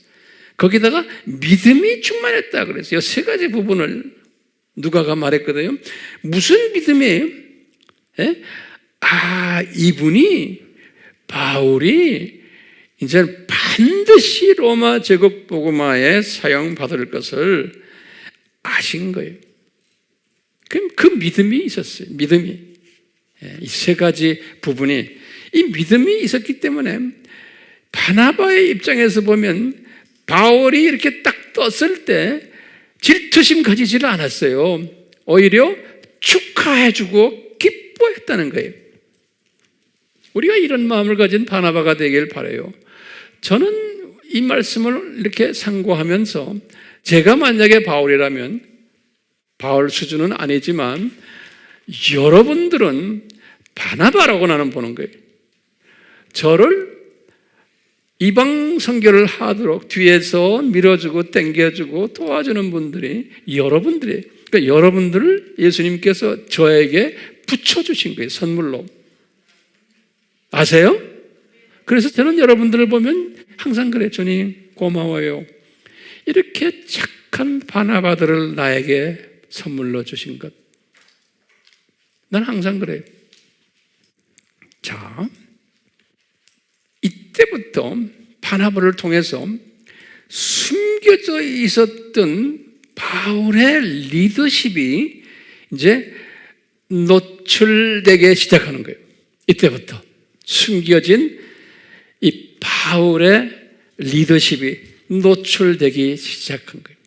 거기다가 믿음이 충만했다 그랬어요. 세 가지 부분을 누가가 말했거든요. 무슨 믿음이에요? 예? 이분이, 바울이 이제 반드시 로마 제국 복음화에 사용받을 것을 아신 거예요. 그 믿음이 있었어요. 믿음이. 이 세 가지 부분이, 이 믿음이 있었기 때문에 바나바의 입장에서 보면 바울이 이렇게 딱 떴을 때 질투심 가지지를 않았어요. 오히려 축하해주고 기뻐했다는 거예요. 우리가 이런 마음을 가진 바나바가 되길 바라요. 저는 이 말씀을 이렇게 상고하면서 제가 만약에 바울이라면, 바울 수준은 아니지만 여러분들은 바나바라고 나는 보는 거예요. 저를 이방 선교를 하도록 뒤에서 밀어주고 당겨주고 도와주는 분들이 여러분들이, 그러니까 여러분들을 예수님께서 저에게 붙여주신 거예요. 선물로. 아세요? 그래서 저는 여러분들을 보면 항상 그래. 주님 고마워요. 이렇게 착한 바나바들을 나에게 선물로 주신 것. 난 항상 그래요. 자, 이때부터 바나바를 통해서 숨겨져 있었던 바울의 리더십이 이제 노출되기 시작하는 거예요. 이때부터 숨겨진 이 바울의 리더십이 노출되기 시작한 거예요.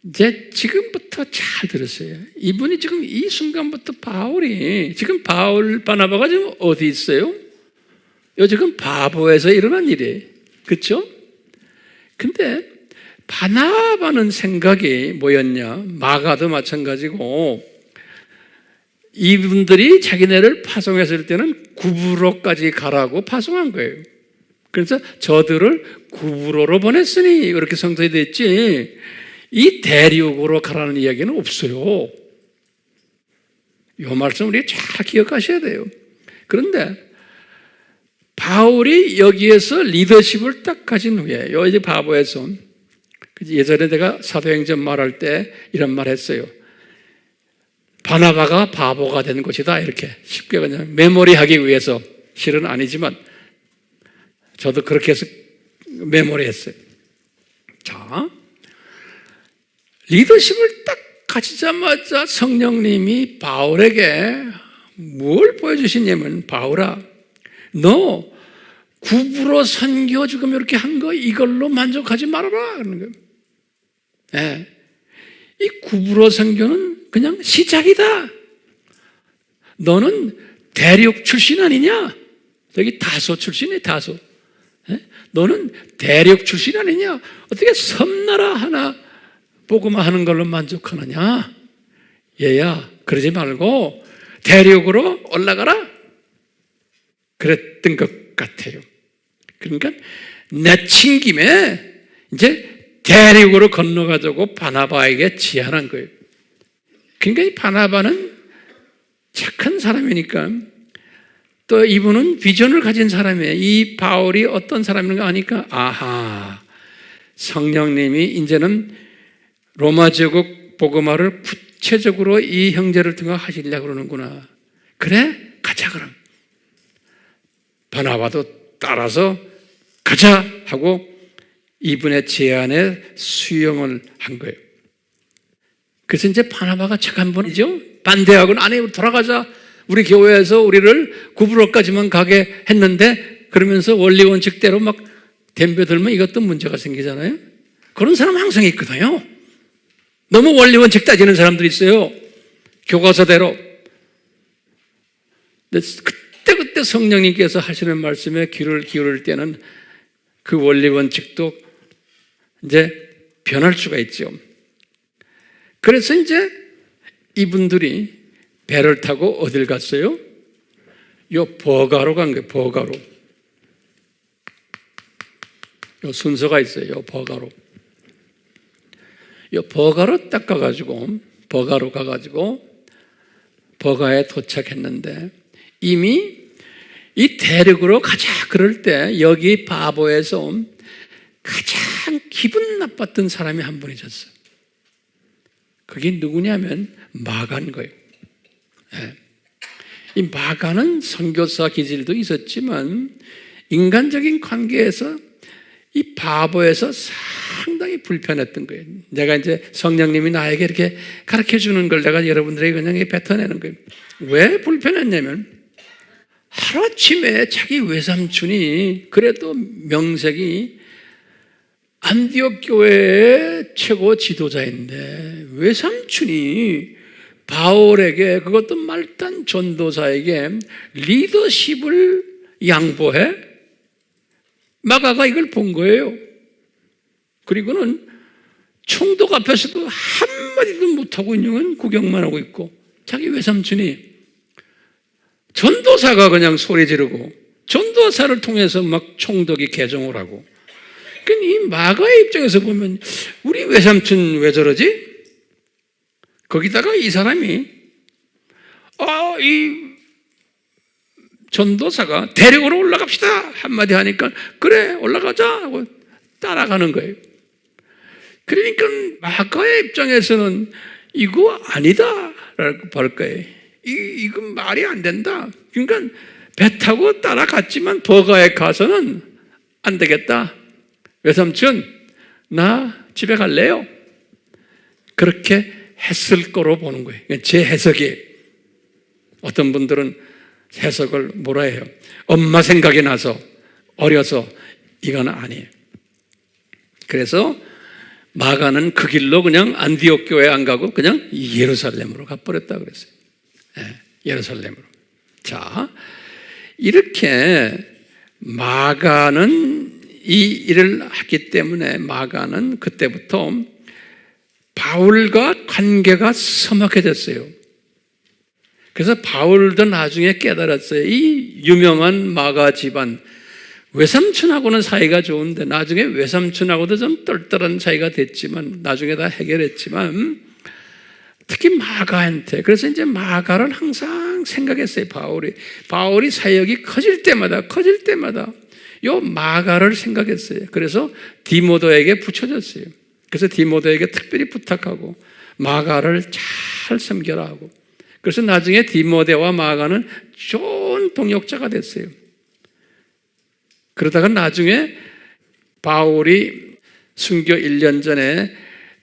이제 지금부터 잘 들으세요. 이분이 지금 이 순간부터 바울이, 지금 바울, 바나바가 지금 어디 있어요? 지금 바보에서 일어난 일이에요. 그렇죠? 근데 바나바는 생각이 뭐였냐? 마가도 마찬가지고, 이분들이 자기네를 파송했을 때는 구브로까지 가라고 파송한 거예요. 그래서 저들을 구브로로 보냈으니 이렇게 성서에 되어 있지, 이 대륙으로 가라는 이야기는 없어요. 이 말씀 우리 잘 기억하셔야 돼요. 그런데 바울이 여기에서 리더십을 딱 가진 후에, 이제 바보에서, 예전에 내가 사도행전 말할 때 이런 말 했어요. 바나바가 바보가 된 것이다. 이렇게 쉽게 그냥 메모리하기 위해서, 실은 아니지만 저도 그렇게 해서 메모리했어요. 자, 리더십을 딱 가지자마자 성령님이 바울에게 뭘 보여주시냐면, 바울아, 너 구부로 선교 지금 이렇게 한 거 이걸로 만족하지 말아라 그러는 거예요. 네. 이 구부로 선교는 그냥 시작이다. 너는 대륙 출신 아니냐? 여기 다소 출신이 다소. 네? 너는 대륙 출신 아니냐? 어떻게 섬나라 하나 복음화 하는 걸로 만족하느냐? 얘야, 그러지 말고 대륙으로 올라가라. 그랬던 것 같아요. 그러니까 내친 김에 이제 대륙으로 건너가지고 바나바에게 제안한 거예요. 그러니까 이 바나바는 착한 사람이니까 또 이분은 비전을 가진 사람이에요. 이 바울이 어떤 사람인가 하니까 아하, 성령님이 이제는 로마 제국 복음화를 구체적으로 이 형제를 통해 하시려고 그러는구나. 그래? 가자 그럼. 바나바도 따라서 가자 하고 이분의 제안에 수용을 한 거예요. 그래서 이제 바나바가 착한 분이죠. 반대하고는 아니 돌아가자. 우리 교회에서 우리를 구부로까지만 가게 했는데 그러면서 원리 원칙대로 막 덤벼들면 이것도 문제가 생기잖아요. 그런 사람 항상 있거든요. 너무 원리 원칙 따지는 사람들이 있어요. 교과서대로. 그때 성령님께서 하시는 말씀에 귀를 기울일 때는 그 원리 원칙도 이제 변할 수가 있죠. 그래서 이제 이분들이 배를 타고 어딜 갔어요? 요 버가로 간 거예요. 버가로. 요 순서가 있어요. 요 버가로. 요 버가로 딱 가가지고 버가로 가가지고 버가에 도착했는데 이미 이 대륙으로 가자 그럴 때 여기 바보에서 가장 기분 나빴던 사람이 한 분 있었어요. 그게 누구냐면 마가인 거예요. 네. 이 마가는 선교사 기질도 있었지만 인간적인 관계에서 이 바보에서 상당히 불편했던 거예요. 내가 이제 성령님이 나에게 이렇게 가르쳐 주는 걸 내가 여러분들에게 그냥 뱉어내는 거예요. 왜 불편했냐면 하루아침에 자기 외삼촌이 그래도 명색이 안디옥 교회의 최고 지도자인데 외삼촌이 바울에게 그것도 말단 전도사에게 리더십을 양보해? 마가가 이걸 본 거예요. 그리고는 총독 앞에서도 한마디도 못하고 있는 구경만 하고 있고 자기 외삼촌이 전도사가 그냥 소리 지르고 전도사를 통해서 막 총독이 개종을 하고 그러니까 이 마가의 입장에서 보면 우리 외삼촌 왜 저러지? 거기다가 이 사람이 이 전도사가 대륙으로 올라갑시다 한마디 하니까 그래 올라가자 하고 따라가는 거예요. 그러니까 마가의 입장에서는 이거 아니다 라고 볼 거예요. 이건 말이 안 된다. 그러니까 배 타고 따라갔지만 버가에 가서는 안 되겠다. 외삼촌 나 집에 갈래요. 그렇게 했을 거로 보는 거예요. 제 해석이에요. 어떤 분들은 해석을 뭐라 해요? 엄마 생각이 나서 어려서 이건 아니에요. 그래서 마가는 그 길로 그냥 안디옥 교회 안 가고 그냥 예루살렘으로 가버렸다 그랬어요. 예루살렘으로. 자, 이렇게 마가는 이 일을 하기 때문에 마가는 그때부터 바울과 관계가 서먹해졌어요. 그래서 바울도 나중에 깨달았어요. 이 유명한 마가 집안 외삼촌하고는 사이가 좋은데 나중에 외삼촌하고도 좀 떨떨한 사이가 됐지만 나중에 다 해결했지만 특히 마가한테 그래서 이제 마가를 항상 생각했어요. 바울이 사역이 커질 때마다 요 마가를 생각했어요. 그래서 디모데에게 붙여줬어요. 그래서 디모데에게 특별히 부탁하고 마가를 잘 섬겨라 하고 그래서 나중에 디모데와 마가는 좋은 동역자가 됐어요. 그러다가 나중에 바울이 순교 1년 전에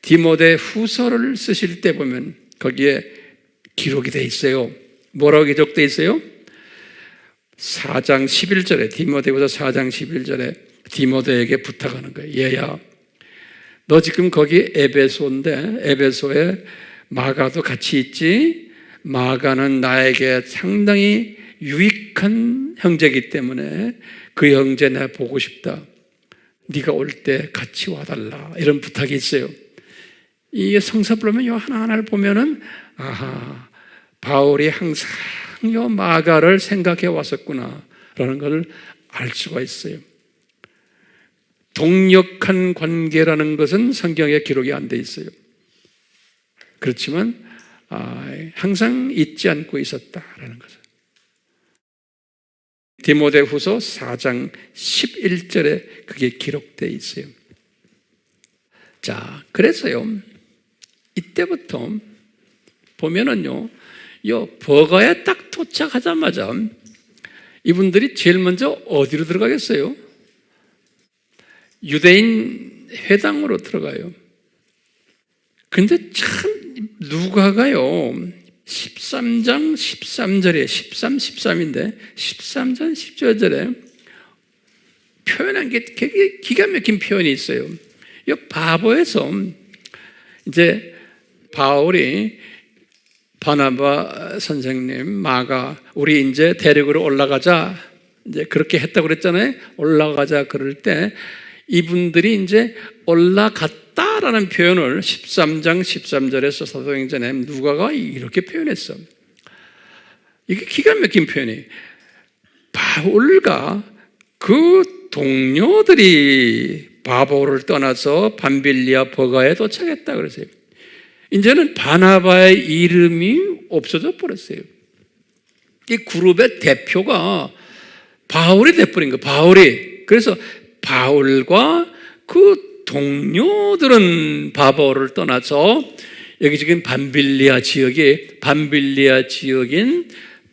디모데 후서를 쓰실 때 보면 거기에 기록이 돼 있어요. 뭐라고 기록돼 있어요? 4장 11절에 디모데후서 4장 11절에 디모데에게 부탁하는 거예요. 얘야 너 지금 거기 에베소인데 에베소에 마가도 같이 있지? 마가는 나에게 상당히 유익한 형제이기 때문에 그 형제 내가 보고 싶다. 네가 올 때 같이 와달라. 이런 부탁이 있어요. 이 성서 보면 요 하나하나를 보면은 아하 바울이 항상 요 마가를 생각해 왔었구나 라는 걸 알 수가 있어요. 동력한 관계라는 것은 성경에 기록이 안 돼 있어요. 그렇지만 항상 잊지 않고 있었다라는 것을. 디모데후서 4장 11절에 그게 기록되어 있어요. 자, 그래서요, 이때부터 보면은요, 요 버가에 딱 도착하자마자 이분들이 제일 먼저 어디로 들어가겠어요? 유대인 회당으로 들어가요. 근데 참 누가가요 13장 13절에 13, 13인데 13장 14절에 표현한 게 되게 기가 막힌 표현이 있어요. 이 바보에서 이제 바울이 바나바 선생님, 마가 우리 이제 대륙으로 올라가자 이제 그렇게 했다고 그랬잖아요. 올라가자 그럴 때 이분들이 이제 올라갔다라는 표현을 13장 13절에서 사도행전에 누가가 이렇게 표현했어. 이게 기가 막힌 표현이에요. 바울과 그 동료들이 바보를 떠나서 밤빌리아 버가에 도착했다 그러세요. 이제는 바나바의 이름이 없어져 버렸어요. 이 그룹의 대표가 바울이 돼버린 거예요. 바울이. 그래서 바울과 그 동료들은 바보를 떠나서 여기 지금 밤빌리아 지역인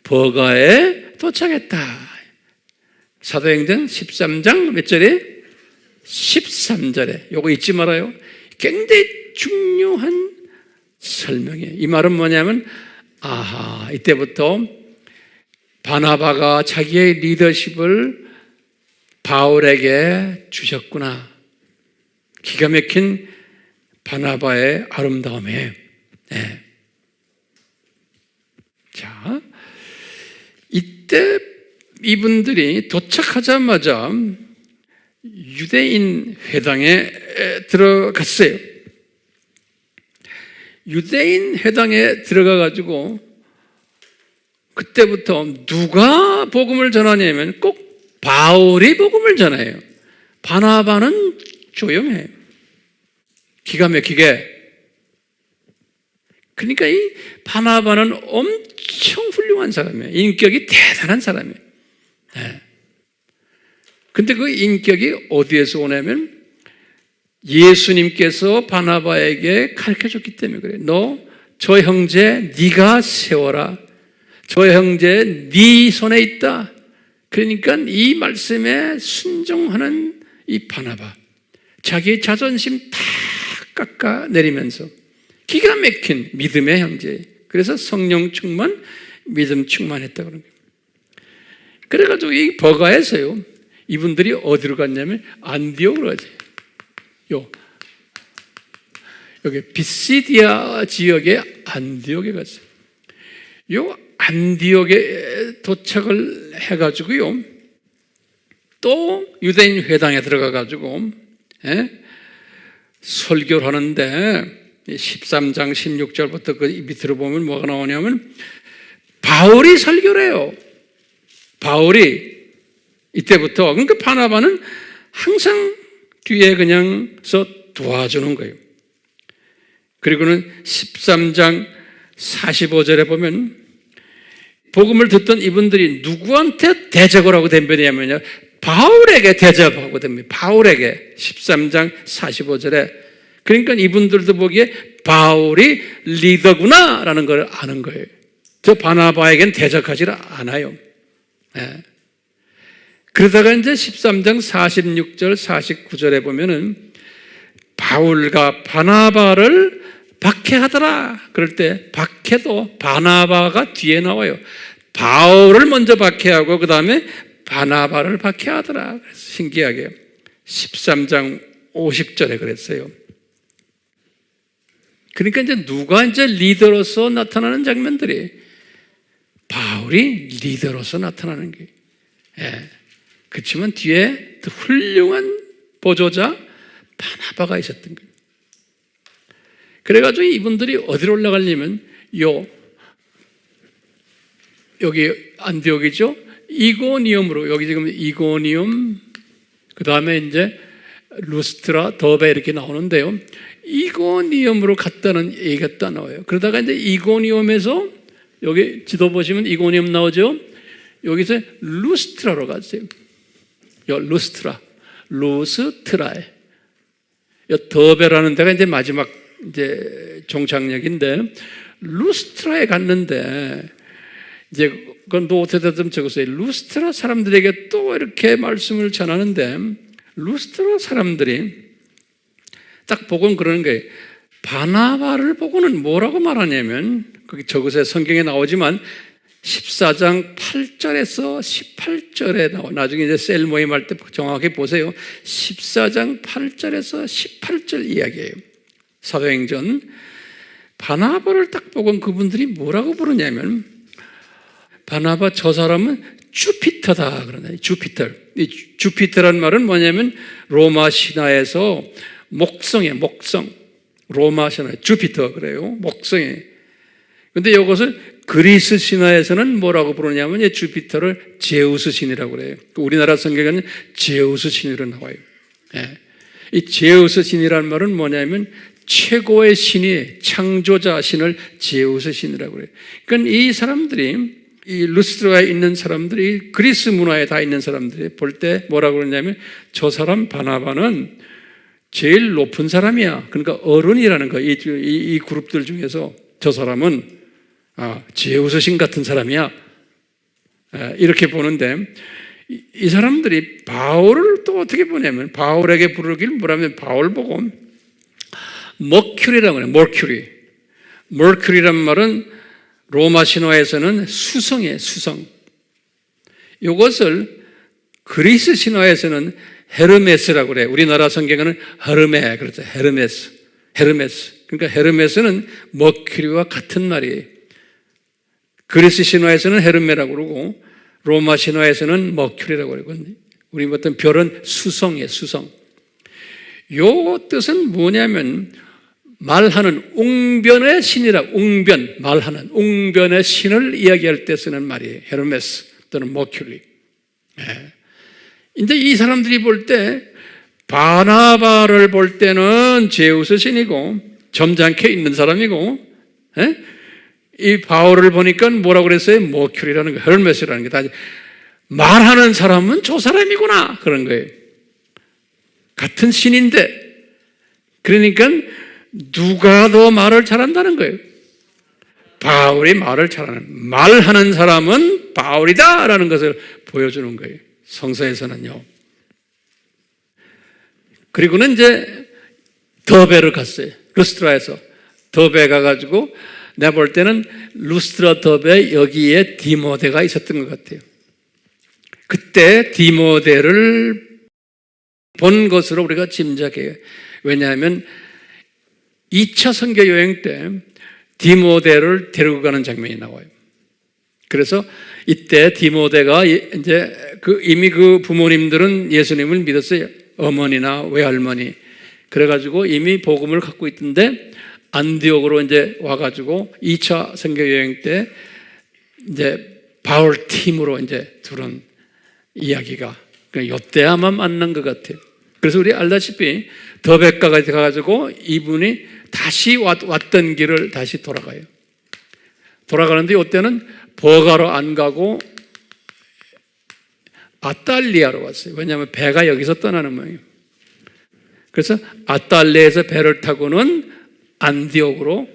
버가에 도착했다. 사도행전 13장 몇 절에? 13절에. 요거 잊지 말아요. 굉장히 중요한 설명이에요. 이 말은 뭐냐면 이때부터 바나바가 자기의 리더십을 바울에게 주셨구나. 기가 막힌 바나바의 아름다움에. 네. 자, 이때 이분들이 도착하자마자 유대인 회당에 들어갔어요. 유대인 회당에 들어가가지고 그때부터 누가 복음을 전하냐면 꼭 바울이 복음을 전해요. 바나바는 조용해요. 기가 막히게. 그러니까 이 바나바는 엄청 훌륭한 사람이에요. 인격이 대단한 사람이에요. 네. 근데 그 인격이 어디에서 오냐면 예수님께서 바나바에게 가르쳐줬기 때문에 그래요. 너 저 형제 네가 세워라. 저 형제 네 손에 있다. 그러니까 이 말씀에 순종하는 이 바나바, 자기의 자존심 다 깎아내리면서 기가 막힌 믿음의 형제. 그래서 성령 충만, 믿음 충만했다 그런 거예요. 그래가지고 이 버가에서요, 이분들이 어디로 갔냐면 안디옥으로 가죠. 여기 비시디아 지역의 안디옥에 갔어요. 요 안디옥에 도착을 해가지고요, 또 유대인 회당에 들어가가지고 설교를 하는데 13장 16절부터 그 밑으로 보면 뭐가 나오냐면 바울이 설교를 해요. 바울이 이때부터. 그러니까 바나바는 항상 뒤에 그냥 서 도와주는 거예요. 그리고는 13장 45절에 보면 복음을 듣던 이분들이 누구한테 대적을 하고 덤벼냐면요, 바울에게 대적하고 덤벼요. 바울에게. 13장 45절에. 그러니까 이분들도 보기에 바울이 리더구나 라는 걸 아는 거예요. 저 바나바에겐 대적하지 않아요. 네. 그러다가 이제 13장 46절 49절에 보면은 바울과 바나바를 박해하더라. 그럴 때 박해도 바나바가 뒤에 나와요. 바울을 먼저 박해하고 그 다음에 바나바를 박해하더라. 그래서 신기하게 13장 50절에 그랬어요. 그러니까 이제 누가 이제 리더로서 나타나는 장면들이 바울이 리더로서 나타나는 게. 예. 그렇지만 뒤에 더 훌륭한 보조자 바나바가 있었던 거예요. 그래가지고 이분들이 어디로 올라가려면 여기 안디옥이죠. 이고니움으로, 여기 지금 이고니움, 그 다음에 이제 루스트라, 더베 이렇게 나오는데요. 이고니움으로 갔다는 얘기가 또 나와요. 그러다가 이제 이고니움에서 여기 지도 보시면 이고니움 나오죠. 여기서 루스트라로 갔어요. 루스트라에. 더베라는 데가 이제 마지막 이제 종착역인데 루스트라에 갔는데 이제 그건 노트에다 좀 적었어요. 루스트라 사람들에게 또 이렇게 말씀을 전하는데 루스트라 사람들이 딱 보고는 그러는 거예요. 바나바를 보고는 뭐라고 말하냐면 거기 적어서 성경에 나오지만 14장 8절에서 18절에 나와. 나중에 이제 셀 모임할 때 정확하게 보세요. 14장 8절에서 18절 이야기예요. 사도행전. 바나바를 딱 보고 그분들이 뭐라고 부르냐면 바나바 저 사람은 주피터다 그러나요. 주피터. 이 주피터란 말은 뭐냐면 로마 신화에서 목성이에요. 목성. 로마 신화 주피터 그래요. 목성이에요. 근데 이것을 그리스 신화에서는 뭐라고 부르냐면 주피터를 제우스 신이라고 그래요. 우리나라 성경에는 제우스 신으로 나와요. 예. 이 제우스 신이라는 말은 뭐냐면 최고의 신이 창조자 신을 제우스 신이라고 그래요. 그러니까 이 사람들이 이 루스트라에 있는 사람들이 그리스 문화에 다 있는 사람들이 볼 때 뭐라고 그러냐면 저 사람 바나바는 제일 높은 사람이야. 그러니까 어른이라는 거. 이 그룹들 중에서 저 사람은 제우스 신 같은 사람이야. 이렇게 보는데 이 사람들이 바울을 또 어떻게 보냐면 바울에게 부르길 뭐라면 바울 보고 머큐리라고 해요. 머큐리란 말은 로마 신화에서는 수성이에요. 수성. 이것을 그리스 신화에서는 헤르메스라고 그래요. 우리나라 성경에는 헤르메 그렇죠. 헤르메스. 그러니까 헤르메스는 머큐리와 같은 말이에요. 그리스 신화에서는 헤르메라고 그러고 로마 신화에서는 머큐리라고 그러고 우리 어떤 별은 수성이에요. 수성. 요 뜻은 뭐냐면 말하는 웅변의 신이라 말하는 웅변의 신을 이야기할 때 쓰는 말이에요. 헤르메스 또는 머큐리. 이제 이 사람들이 볼 때 바나바를 볼 때는 제우스 신이고 점잖게 있는 사람이고 이 바울을 보니까 뭐라고 그랬어요? 머큐리라는 거, 헤르메스라는 게 다 말하는 사람은 저 사람이구나 그런 거예요. 같은 신인데 그러니까 누가 더 말을 잘한다는 거예요? 바울이 말을 잘하는 말하는 사람은 바울이다라는 것을 보여주는 거예요. 성서에서는요. 그리고는 이제 더베를 갔어요. 루스트라에서 더베 가가지고 내가 볼 때는 루스트라 더베 여기에 디모데가 있었던 것 같아요. 그때 디모데를 본 것으로 우리가 짐작해요. 왜냐하면 2차 선교 여행 때 디모데를 데리고 가는 장면이 나와요. 그래서 이때 디모데가 이제 이미 그 부모님들은 예수님을 믿었어요. 어머니나 외할머니. 그래가지고 이미 복음을 갖고 있던데 안디옥으로 이제 와가지고 2차 선교 여행 때 이제 바울 팀으로 이제 들은 이야기가 이때 아마 만난 것 같아요. 그래서 우리 알다시피 더베까지 가가지고 이분이 다시 왔던 길을 다시 돌아가요. 돌아가는데 이때는 버가로 안 가고 아탈리아로 왔어요. 왜냐하면 배가 여기서 떠나는 모양이에요. 그래서 아탈리아에서 배를 타고는 안디옥으로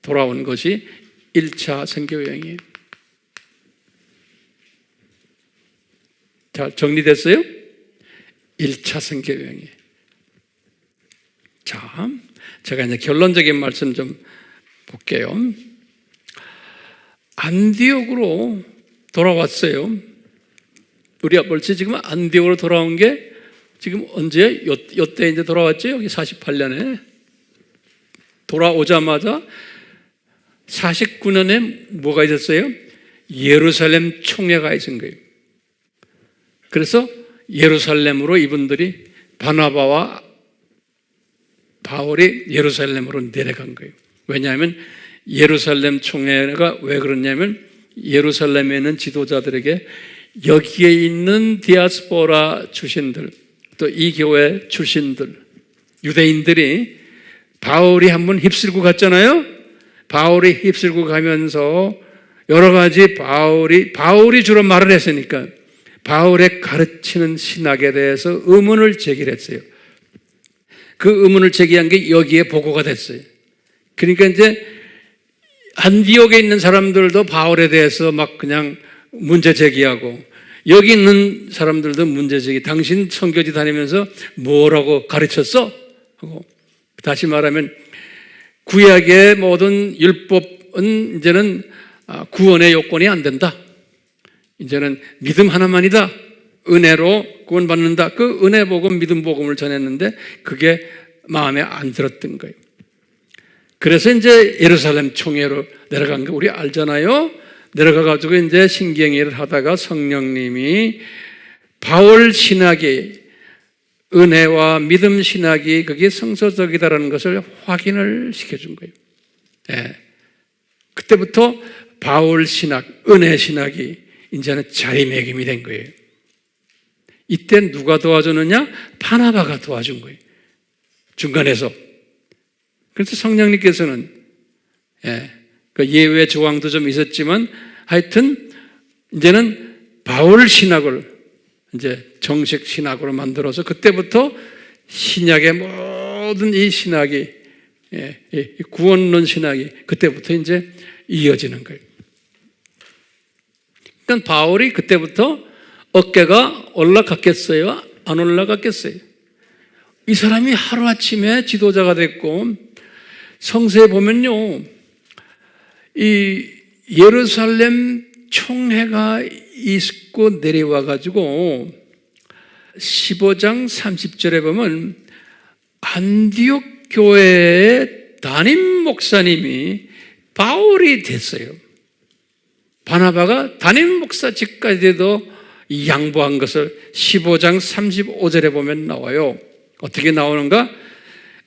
돌아온 것이 1차 선교 여행이에요. 자, 정리됐어요? 1차 선교 여행이에요. 자, 제가 이제 결론적인 말씀 좀 볼게요. 안디옥으로 돌아왔어요. 우리가 벌써 지금 안디옥으로 돌아온 게 지금 언제? 요때 이제 돌아왔죠? 여기 48년에. 돌아오자마자 49년에 뭐가 있었어요? 예루살렘 총회가 있은 거예요. 그래서 예루살렘으로 이분들이 바나바와 바울이 예루살렘으로 내려간 거예요. 왜냐하면 예루살렘 총회가 왜 그러냐면 예루살렘에 있는 지도자들에게 여기에 있는 디아스포라 출신들, 또 이 교회 출신들, 유대인들이 바울이 한번 휩쓸고 갔잖아요. 바울이 휩쓸고 가면서 여러 가지 바울이 주로 말을 했으니까 바울의 가르치는 신학에 대해서 의문을 제기했어요. 그 의문을 제기한 게 여기에 보고가 됐어요. 그러니까 이제 안디옥에 있는 사람들도 바울에 대해서 막 그냥 문제 제기하고, 여기 있는 사람들도 문제 제기. 당신 선교지 다니면서 뭐라고 가르쳤어? 하고, 다시 말하면 구약의 모든 율법은 이제는 구원의 요건이 안 된다. 이제는 믿음 하나만이다. 은혜로 구원받는다. 그 은혜 복음, 믿음 복음을 전했는데 그게 마음에 안 들었던 거예요. 그래서 이제 예루살렘 총회로 내려간 거 우리 알잖아요. 내려가가지고 이제 신경회를 하다가 성령님이 바울 신학이, 은혜와 믿음 신학이 그게 성서적이다라는 것을 확인을 시켜준 거예요. 예. 그때부터 바울 신학, 은혜 신학이 이제는 자리매김이 된 거예요. 이때 누가 도와주느냐? 바나바가 도와준 거예요. 중간에서. 그래서 성령님께서는 그 예외 조항도 좀 있었지만 하여튼 이제는 바울 신학을 이제 정식 신학으로 만들어서 그때부터 신약의 모든 이 신학이, 이 구원론 신학이 그때부터 이제 이어지는 거예요. 그러니까 바울이 그때부터 어깨가 올라갔겠어요? 안 올라갔겠어요? 이 사람이 하루아침에 지도자가 됐고, 성서에 보면요, 이 예루살렘 총회가 있고 내려와가지고 15장 30절에 보면 안디옥 교회의 담임 목사님이 바울이 됐어요. 바나바가 담임 목사직까지도 양보한 것을 15장 35절에 보면 나와요. 어떻게 나오는가?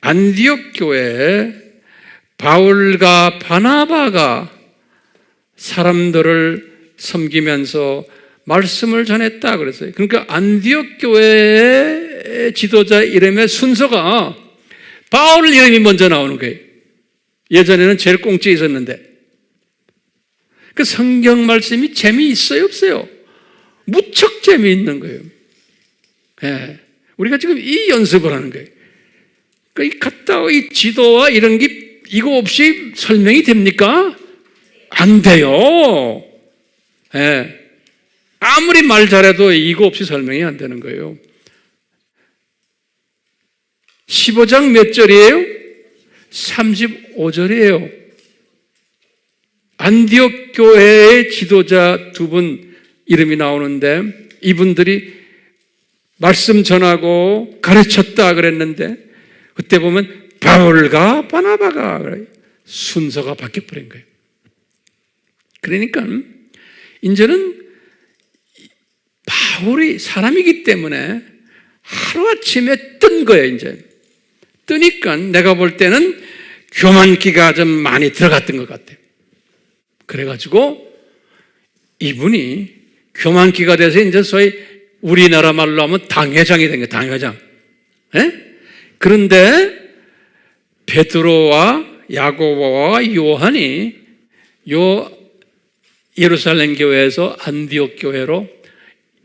안디옥 교회에 바울과 바나바가 사람들을 섬기면서 말씀을 전했다 그랬어요. 그러니까 안디옥 교회의 지도자 이름의 순서가 바울 이름이 먼저 나오는 거예요. 예전에는 제일 꽁찌에 있었는데. 그 성경 말씀이 재미있어요, 없어요? 무척 재미있는 거예요. 예. 우리가 지금 이 연습을 하는 거예요. 그러니까 이 갔다 이 지도와 이런 게 이거 없이 설명이 됩니까? 안 돼요. 예. 아무리 말 잘해도 이거 없이 설명이 안 되는 거예요. 15장 몇 절이에요? 35절이에요. 안디옥 교회의 지도자 두 분 이름이 나오는데 이분들이 말씀 전하고 가르쳤다 그랬는데 그때 보면 바울과 바나바가 순서가 바뀌어버린 거예요. 그러니까 이제는 바울이 사람이기 때문에 하루아침에 뜬 거예요. 이제 뜨니까 내가 볼 때는 교만기가 좀 많이 들어갔던 것 같아요. 그래가지고 이분이 교만기가 돼서 이제 소위 우리나라 말로 하면 당회장이 된 거예요. 당회장. 예? 그런데 베드로와 야고보와 요한이 요 예루살렘 교회에서 안디옥 교회로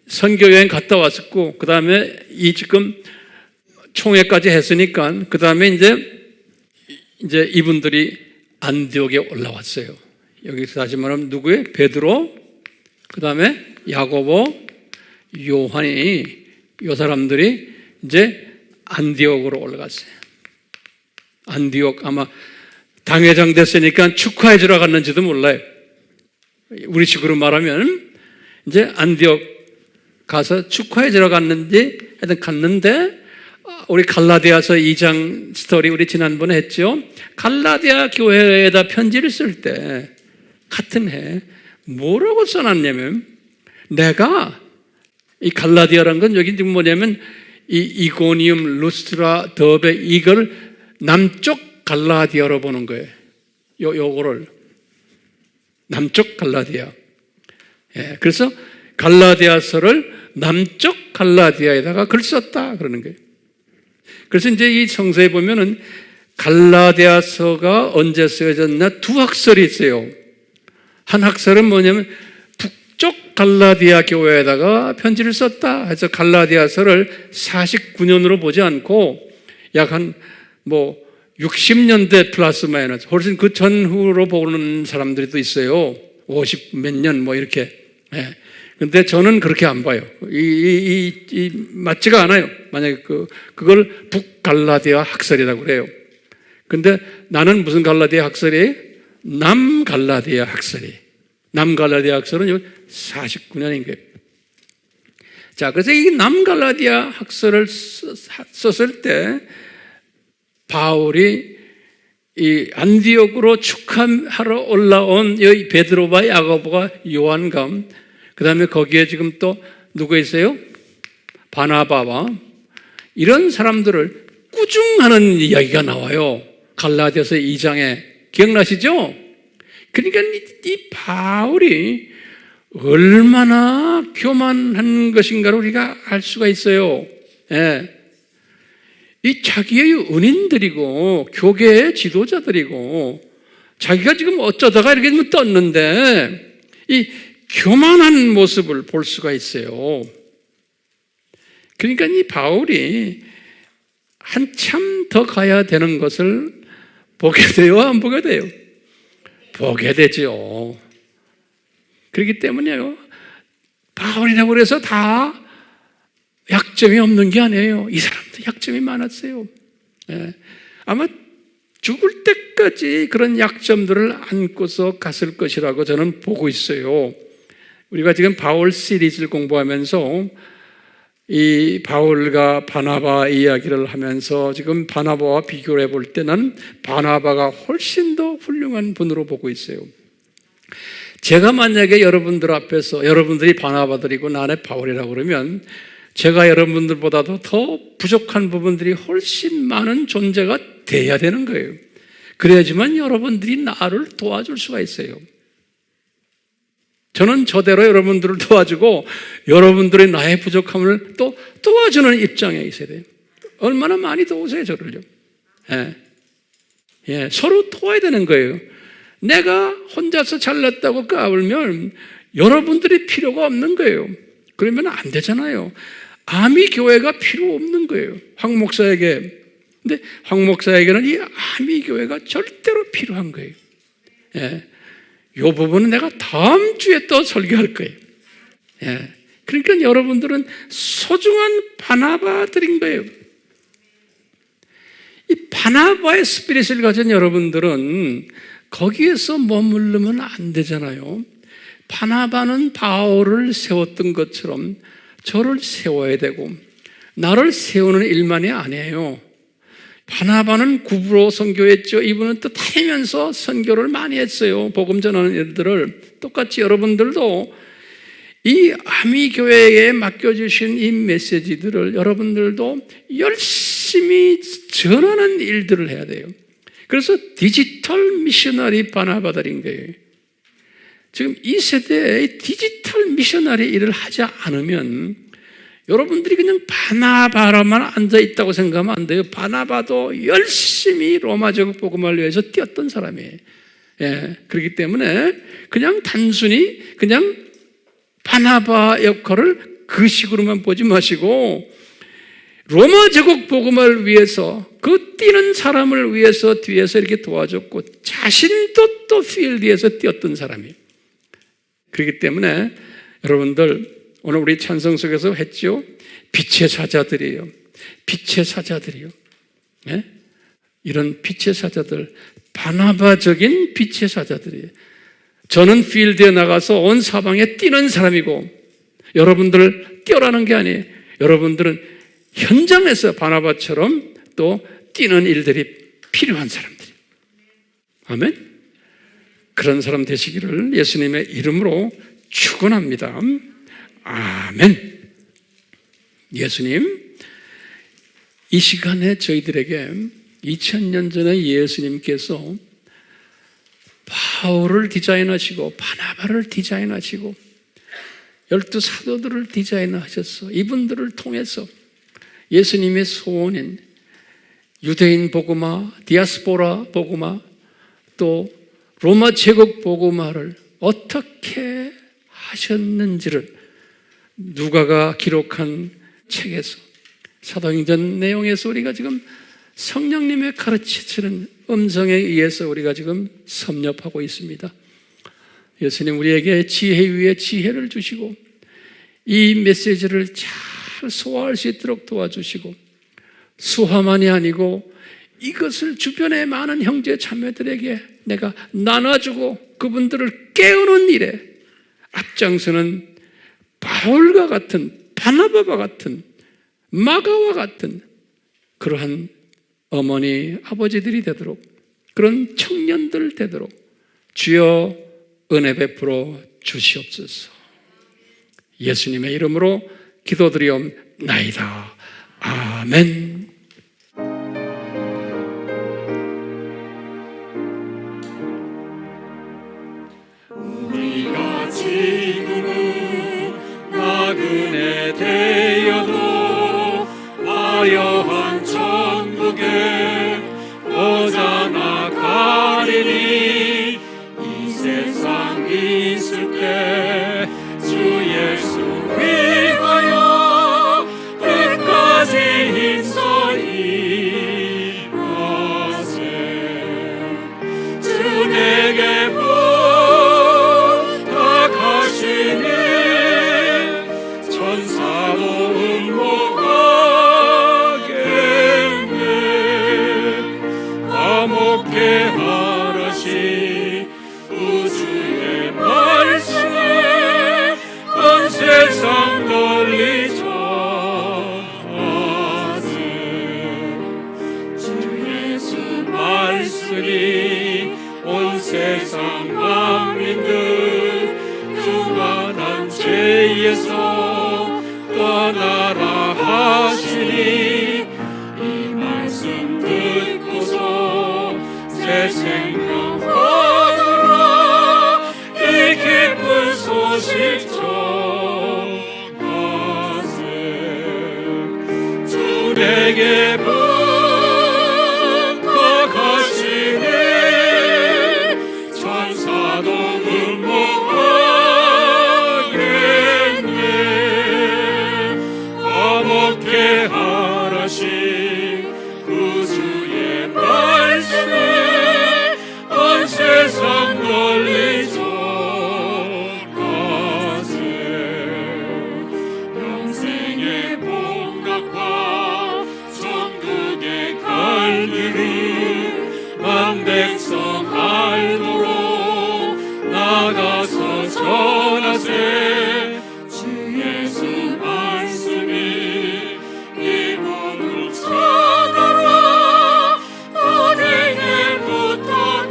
선교여행 갔다 왔었고, 그 다음에 이 지금 총회까지 했으니까, 그 다음에 이제 이분들이 안디옥에 올라왔어요. 여기서 다시 말하면 누구예요? 베드로, 그 다음에 야고보, 요한이, 이 사람들이 이제 안디옥으로 올라갔어요. 안디옥 아마 당회장 됐으니까 축하해 주러 갔는지도 몰라요. 우리 식으로 말하면 이제 안디옥 가서 축하해 주러 갔는지 하여튼 갔는데, 우리 갈라디아서 2장 스토리 우리 지난번에 했죠. 갈라디아 교회에다 편지를 쓸 때 같은 해 뭐라고 써놨냐면, 내가 이 갈라디아라는 건 여기 지금 뭐냐면 이 이고니움, 루스트라, 더베 이걸 남쪽 갈라디아로 보는 거예요. 요거를 남쪽 갈라디아. 예, 그래서 갈라디아서를 남쪽 갈라디아에다가 글 썼다 그러는 거예요. 그래서 이제 이 성서에 보면은 갈라디아서가 언제 쓰여졌나 두 학설이 있어요. 한 학설은 뭐냐면 북쪽 갈라디아 교회에다가 편지를 썼다 해서 갈라디아서를 49년으로 보지 않고 약 한 60년대 플러스 마이너스 훨씬 그 전후로 보는 사람들이 또 있어요. 50 몇 년 이렇게. 근데 저는 그렇게 안 봐요. 맞지가 않아요. 만약에 그걸 북갈라디아 학설이라고 그래요. 근데 나는 무슨 갈라디아 학설이에요? 남갈라디아 학설이. 남갈라디아 학설은 49년인 거예요. 자, 그래서 이 남갈라디아 학설을 썼을 때 바울이 이 안디옥으로 축함하러 올라온 이 베드로와 야고보와 요한과 그 다음에 거기에 지금 또 누구 있어요? 바나바와 이런 사람들을 꾸중하는 이야기가 나와요. 갈라디아서 2장에 기억나시죠? 그러니까 이 바울이 얼마나 교만한 것인가를 우리가 알 수가 있어요. 이 자기의 은인들이고 교계의 지도자들이고 자기가 지금 어쩌다가 이렇게 떴는데 이 교만한 모습을 볼 수가 있어요. 그러니까 이 바울이 한참 더 가야 되는 것을 보게 돼요? 안 보게 돼요? 보게 되죠. 그렇기 때문에요. 바울이라고 해서 다 약점이 없는 게 아니에요. 이 사람도 약점이 많았어요. 아마 죽을 때까지 그런 약점들을 안고서 갔을 것이라고 저는 보고 있어요. 우리가 지금 바울 시리즈를 공부하면서 이 바울과 바나바 이야기를 하면서 지금 바나바와 비교를 해볼 때는 바나바가 훨씬 더 훌륭한 분으로 보고 있어요. 제가 만약에 여러분들 앞에서 여러분들이 바나바들이고 나는 바울이라고 그러면 제가 여러분들보다도 더 부족한 부분들이 훨씬 많은 존재가 돼야 되는 거예요. 그래야지만 여러분들이 나를 도와줄 수가 있어요. 저는 저대로 여러분들을 도와주고 여러분들이 나의 부족함을 또 도와주는 입장에 있어야 돼요. 얼마나 많이 도우세요, 저를요. 서로 도와야 되는 거예요. 내가 혼자서 잘났다고 까불면 여러분들이 필요가 없는 거예요. 그러면 안 되잖아요. 아미 교회가 필요 없는 거예요. 황 목사에게. 근데 황 목사에게는 이 아미 교회가 절대로 필요한 거예요. 이 부분은 내가 다음 주에 또 설교할 거예요. 그러니까 여러분들은 소중한 바나바들인 거예요. 이 바나바의 스피릿을 가진 여러분들은 거기에서 머무르면 안 되잖아요. 바나바는 바울을 세웠던 것처럼 저를 세워야 되고 나를 세우는 일만이 아니에요. 바나바는 구부로 선교했죠. 이분은 또 다니면서 선교를 많이 했어요. 복음 전하는 일들을. 똑같이 여러분들도 이 아미교회에 맡겨주신 이 메시지들을 여러분들도 열심히 전하는 일들을 해야 돼요. 그래서 디지털 미셔너리 바나바들인 거예요. 지금 이 세대에 디지털 미셔너리 일을 하지 않으면 여러분들이 그냥 바나바로만 앉아있다고 생각하면 안 돼요. 바나바도 열심히 로마 제국 복음을 위해서 뛰었던 사람이에요. 그렇기 때문에 그냥 단순히 그냥 바나바 역할을 그 식으로만 보지 마시고 로마 제국 복음을 위해서 그 뛰는 사람을 위해서 뒤에서 이렇게 도와줬고 자신도 또 필드에서 뛰었던 사람이에요. 그렇기 때문에 여러분들 오늘 우리 찬송 속에서 했죠. 빛의 사자들이에요. 빛의 사자들이요. 이런 빛의 사자들, 바나바적인 빛의 사자들이에요. 저는 필드에 나가서 온 사방에 뛰는 사람이고 여러분들을 뛰어라는 게 아니에요. 여러분들은 현장에서 바나바처럼 또 뛰는 일들이 필요한 사람들이에요. 아멘? 그런 사람 되시기를 예수님의 이름으로 축원합니다. 아멘. 예수님, 이 시간에 저희들에게 2000년 전에 예수님께서 바울을 디자인하시고 바나바를 디자인하시고 12 사도들을 디자인하셨어. 이분들을 통해서 예수님의 소원인 유대인 복음화, 디아스포라 복음화, 또 로마 제국 복음화를 어떻게 하셨는지를 누가가 기록한 책에서, 사도행전 내용에서 우리가 지금 성령님의 가르치시는 음성에 의해서 우리가 지금 섭렵하고 있습니다. 예수님 우리에게 지혜 위에 지혜를 주시고 이 메시지를 잘 소화할 수 있도록 도와주시고, 소화만이 아니고 이것을 주변의 많은 형제 자매들에게 내가 나눠주고 그분들을 깨우는 일에 앞장서는 바울과 같은, 바나바와 같은, 마가와 같은 그러한 어머니, 아버지들이 되도록, 그런 청년들 되도록 주여 은혜 베풀어 주시옵소서. 예수님의 이름으로 기도드리옵나이다. 아멘. 우리가 지금은 나그네 되어도 화려한 천국에 오자나 가리니, 이 세상 있을 때 주 예수 위하여 끝까지 힘써 일하세. 주 내게 부탁하시니 천사도 응모하겠네. 화목해 하라시 우주의 말씀에 온 세상 널리 전하세. 주 예수 말씀이 온 세상 만민들 유한한 죄에서 떠나라 하시니, 이 말씀 듣고서 새 생명 얻으라. 이 기쁜 소식 전하세. 주 내게 부탁하시니 천사도 응모하겠네. 화목해 하라시 구주의 말씀에 온 세상 널리 전하세. 영생의 복락과 천국의 갈 길을 만 백성 알도록 나가서 전하세. 주 예수 말씀이 이분을 찾아라. 어디에 부탁하셨네.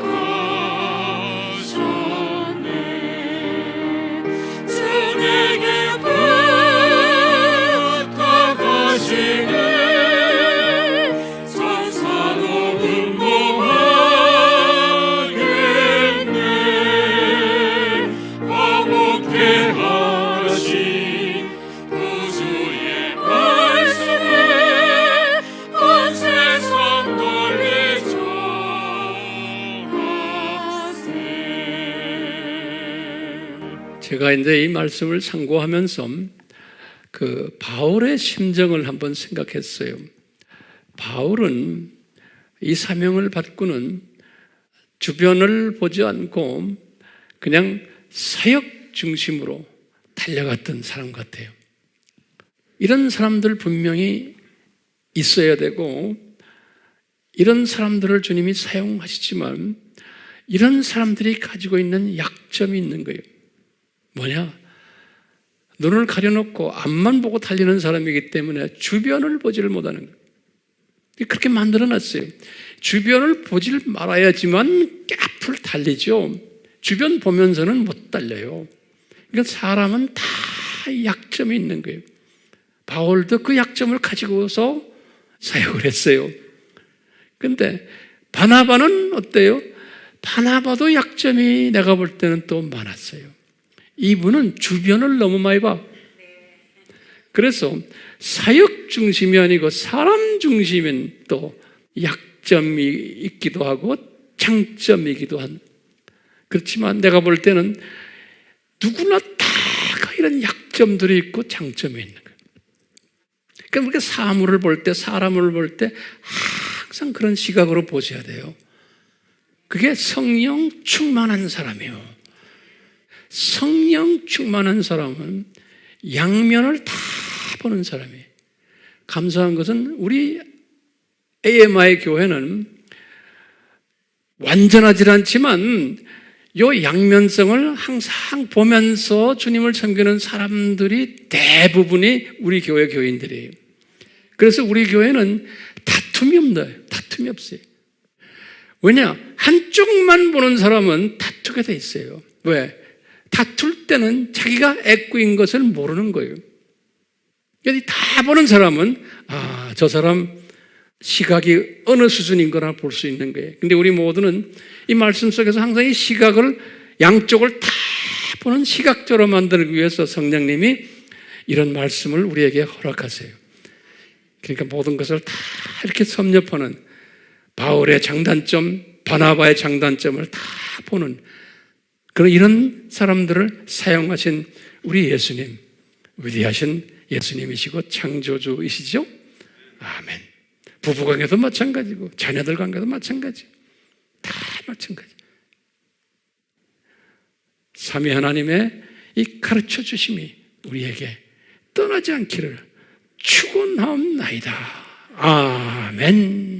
주 내게 부탁하시네. 천사도 응모하겠네. 화목해 하라시 구주의 말씀에 온 세상 널리 전하세. 제가 이제 이 말씀을 상고하면서 그 바울의 심정을 한번 생각했어요. 바울은 이 사명을 받고는 주변을 보지 않고 그냥 사역 중심으로 달려갔던 사람 같아요. 이런 사람들 분명히 있어야 되고, 이런 사람들을 주님이 사용하시지만 이런 사람들이 가지고 있는 약점이 있는 거예요. 뭐냐? 눈을 가려놓고 앞만 보고 달리는 사람이기 때문에 주변을 보지를 못하는 거예요. 그렇게 만들어놨어요. 주변을 보질 말아야지만 앞을 달리죠. 주변 보면서는 못 달려요. 그러니까 사람은 다 약점이 있는 거예요. 바울도 그 약점을 가지고서 사역을 했어요. 그런데 바나바는 어때요? 바나바도 약점이 내가 볼 때는 또 많았어요. 이분은 주변을 너무 많이 봐. 그래서 사역 중심이 아니고 사람 중심인 또 약점이 있기도 하고 장점이기도 한. 그렇지만 내가 볼 때는 누구나 다 이런 약점들이 있고 장점이 있는 거예요. 그러니까 우리가 사물을 볼 때, 사람을 볼 때 항상 그런 시각으로 보셔야 돼요. 그게 성령 충만한 사람이에요. 성령 충만한 사람은 양면을 다 보는 사람이에요. 감사한 것은 우리 AMI 교회는 완전하지 않지만 이 양면성을 항상 보면서 주님을 섬기는 사람들이 대부분이 우리 교회 교인들이에요. 그래서 우리 교회는 다툼이 없어요. 다툼이 없어요. 왜냐? 한쪽만 보는 사람은 다투게 돼 있어요. 왜? 다툴 때는 자기가 애꾸인 것을 모르는 거예요. 다 보는 사람은 저 사람 시각이 어느 수준인 거나 볼 수 있는 거예요. 근데 우리 모두는 이 말씀 속에서 항상 이 시각을 양쪽을 다 보는 시각적으로 만들기 위해서 성령님이 이런 말씀을 우리에게 허락하세요. 그러니까 모든 것을 다 이렇게 섭렵하는 바울의 장단점, 바나바의 장단점을 다 보는 그런 이런 사람들을 사용하신 우리 예수님, 위대하신 예수님이시고 창조주이시죠? 아멘. 부부관계도 마찬가지고 자녀들 관계도 마찬가지. 다 마찬가지. 삼위 하나님의 이 가르쳐 주심이 우리에게 떠나지 않기를 축원하옵나이다. 아멘.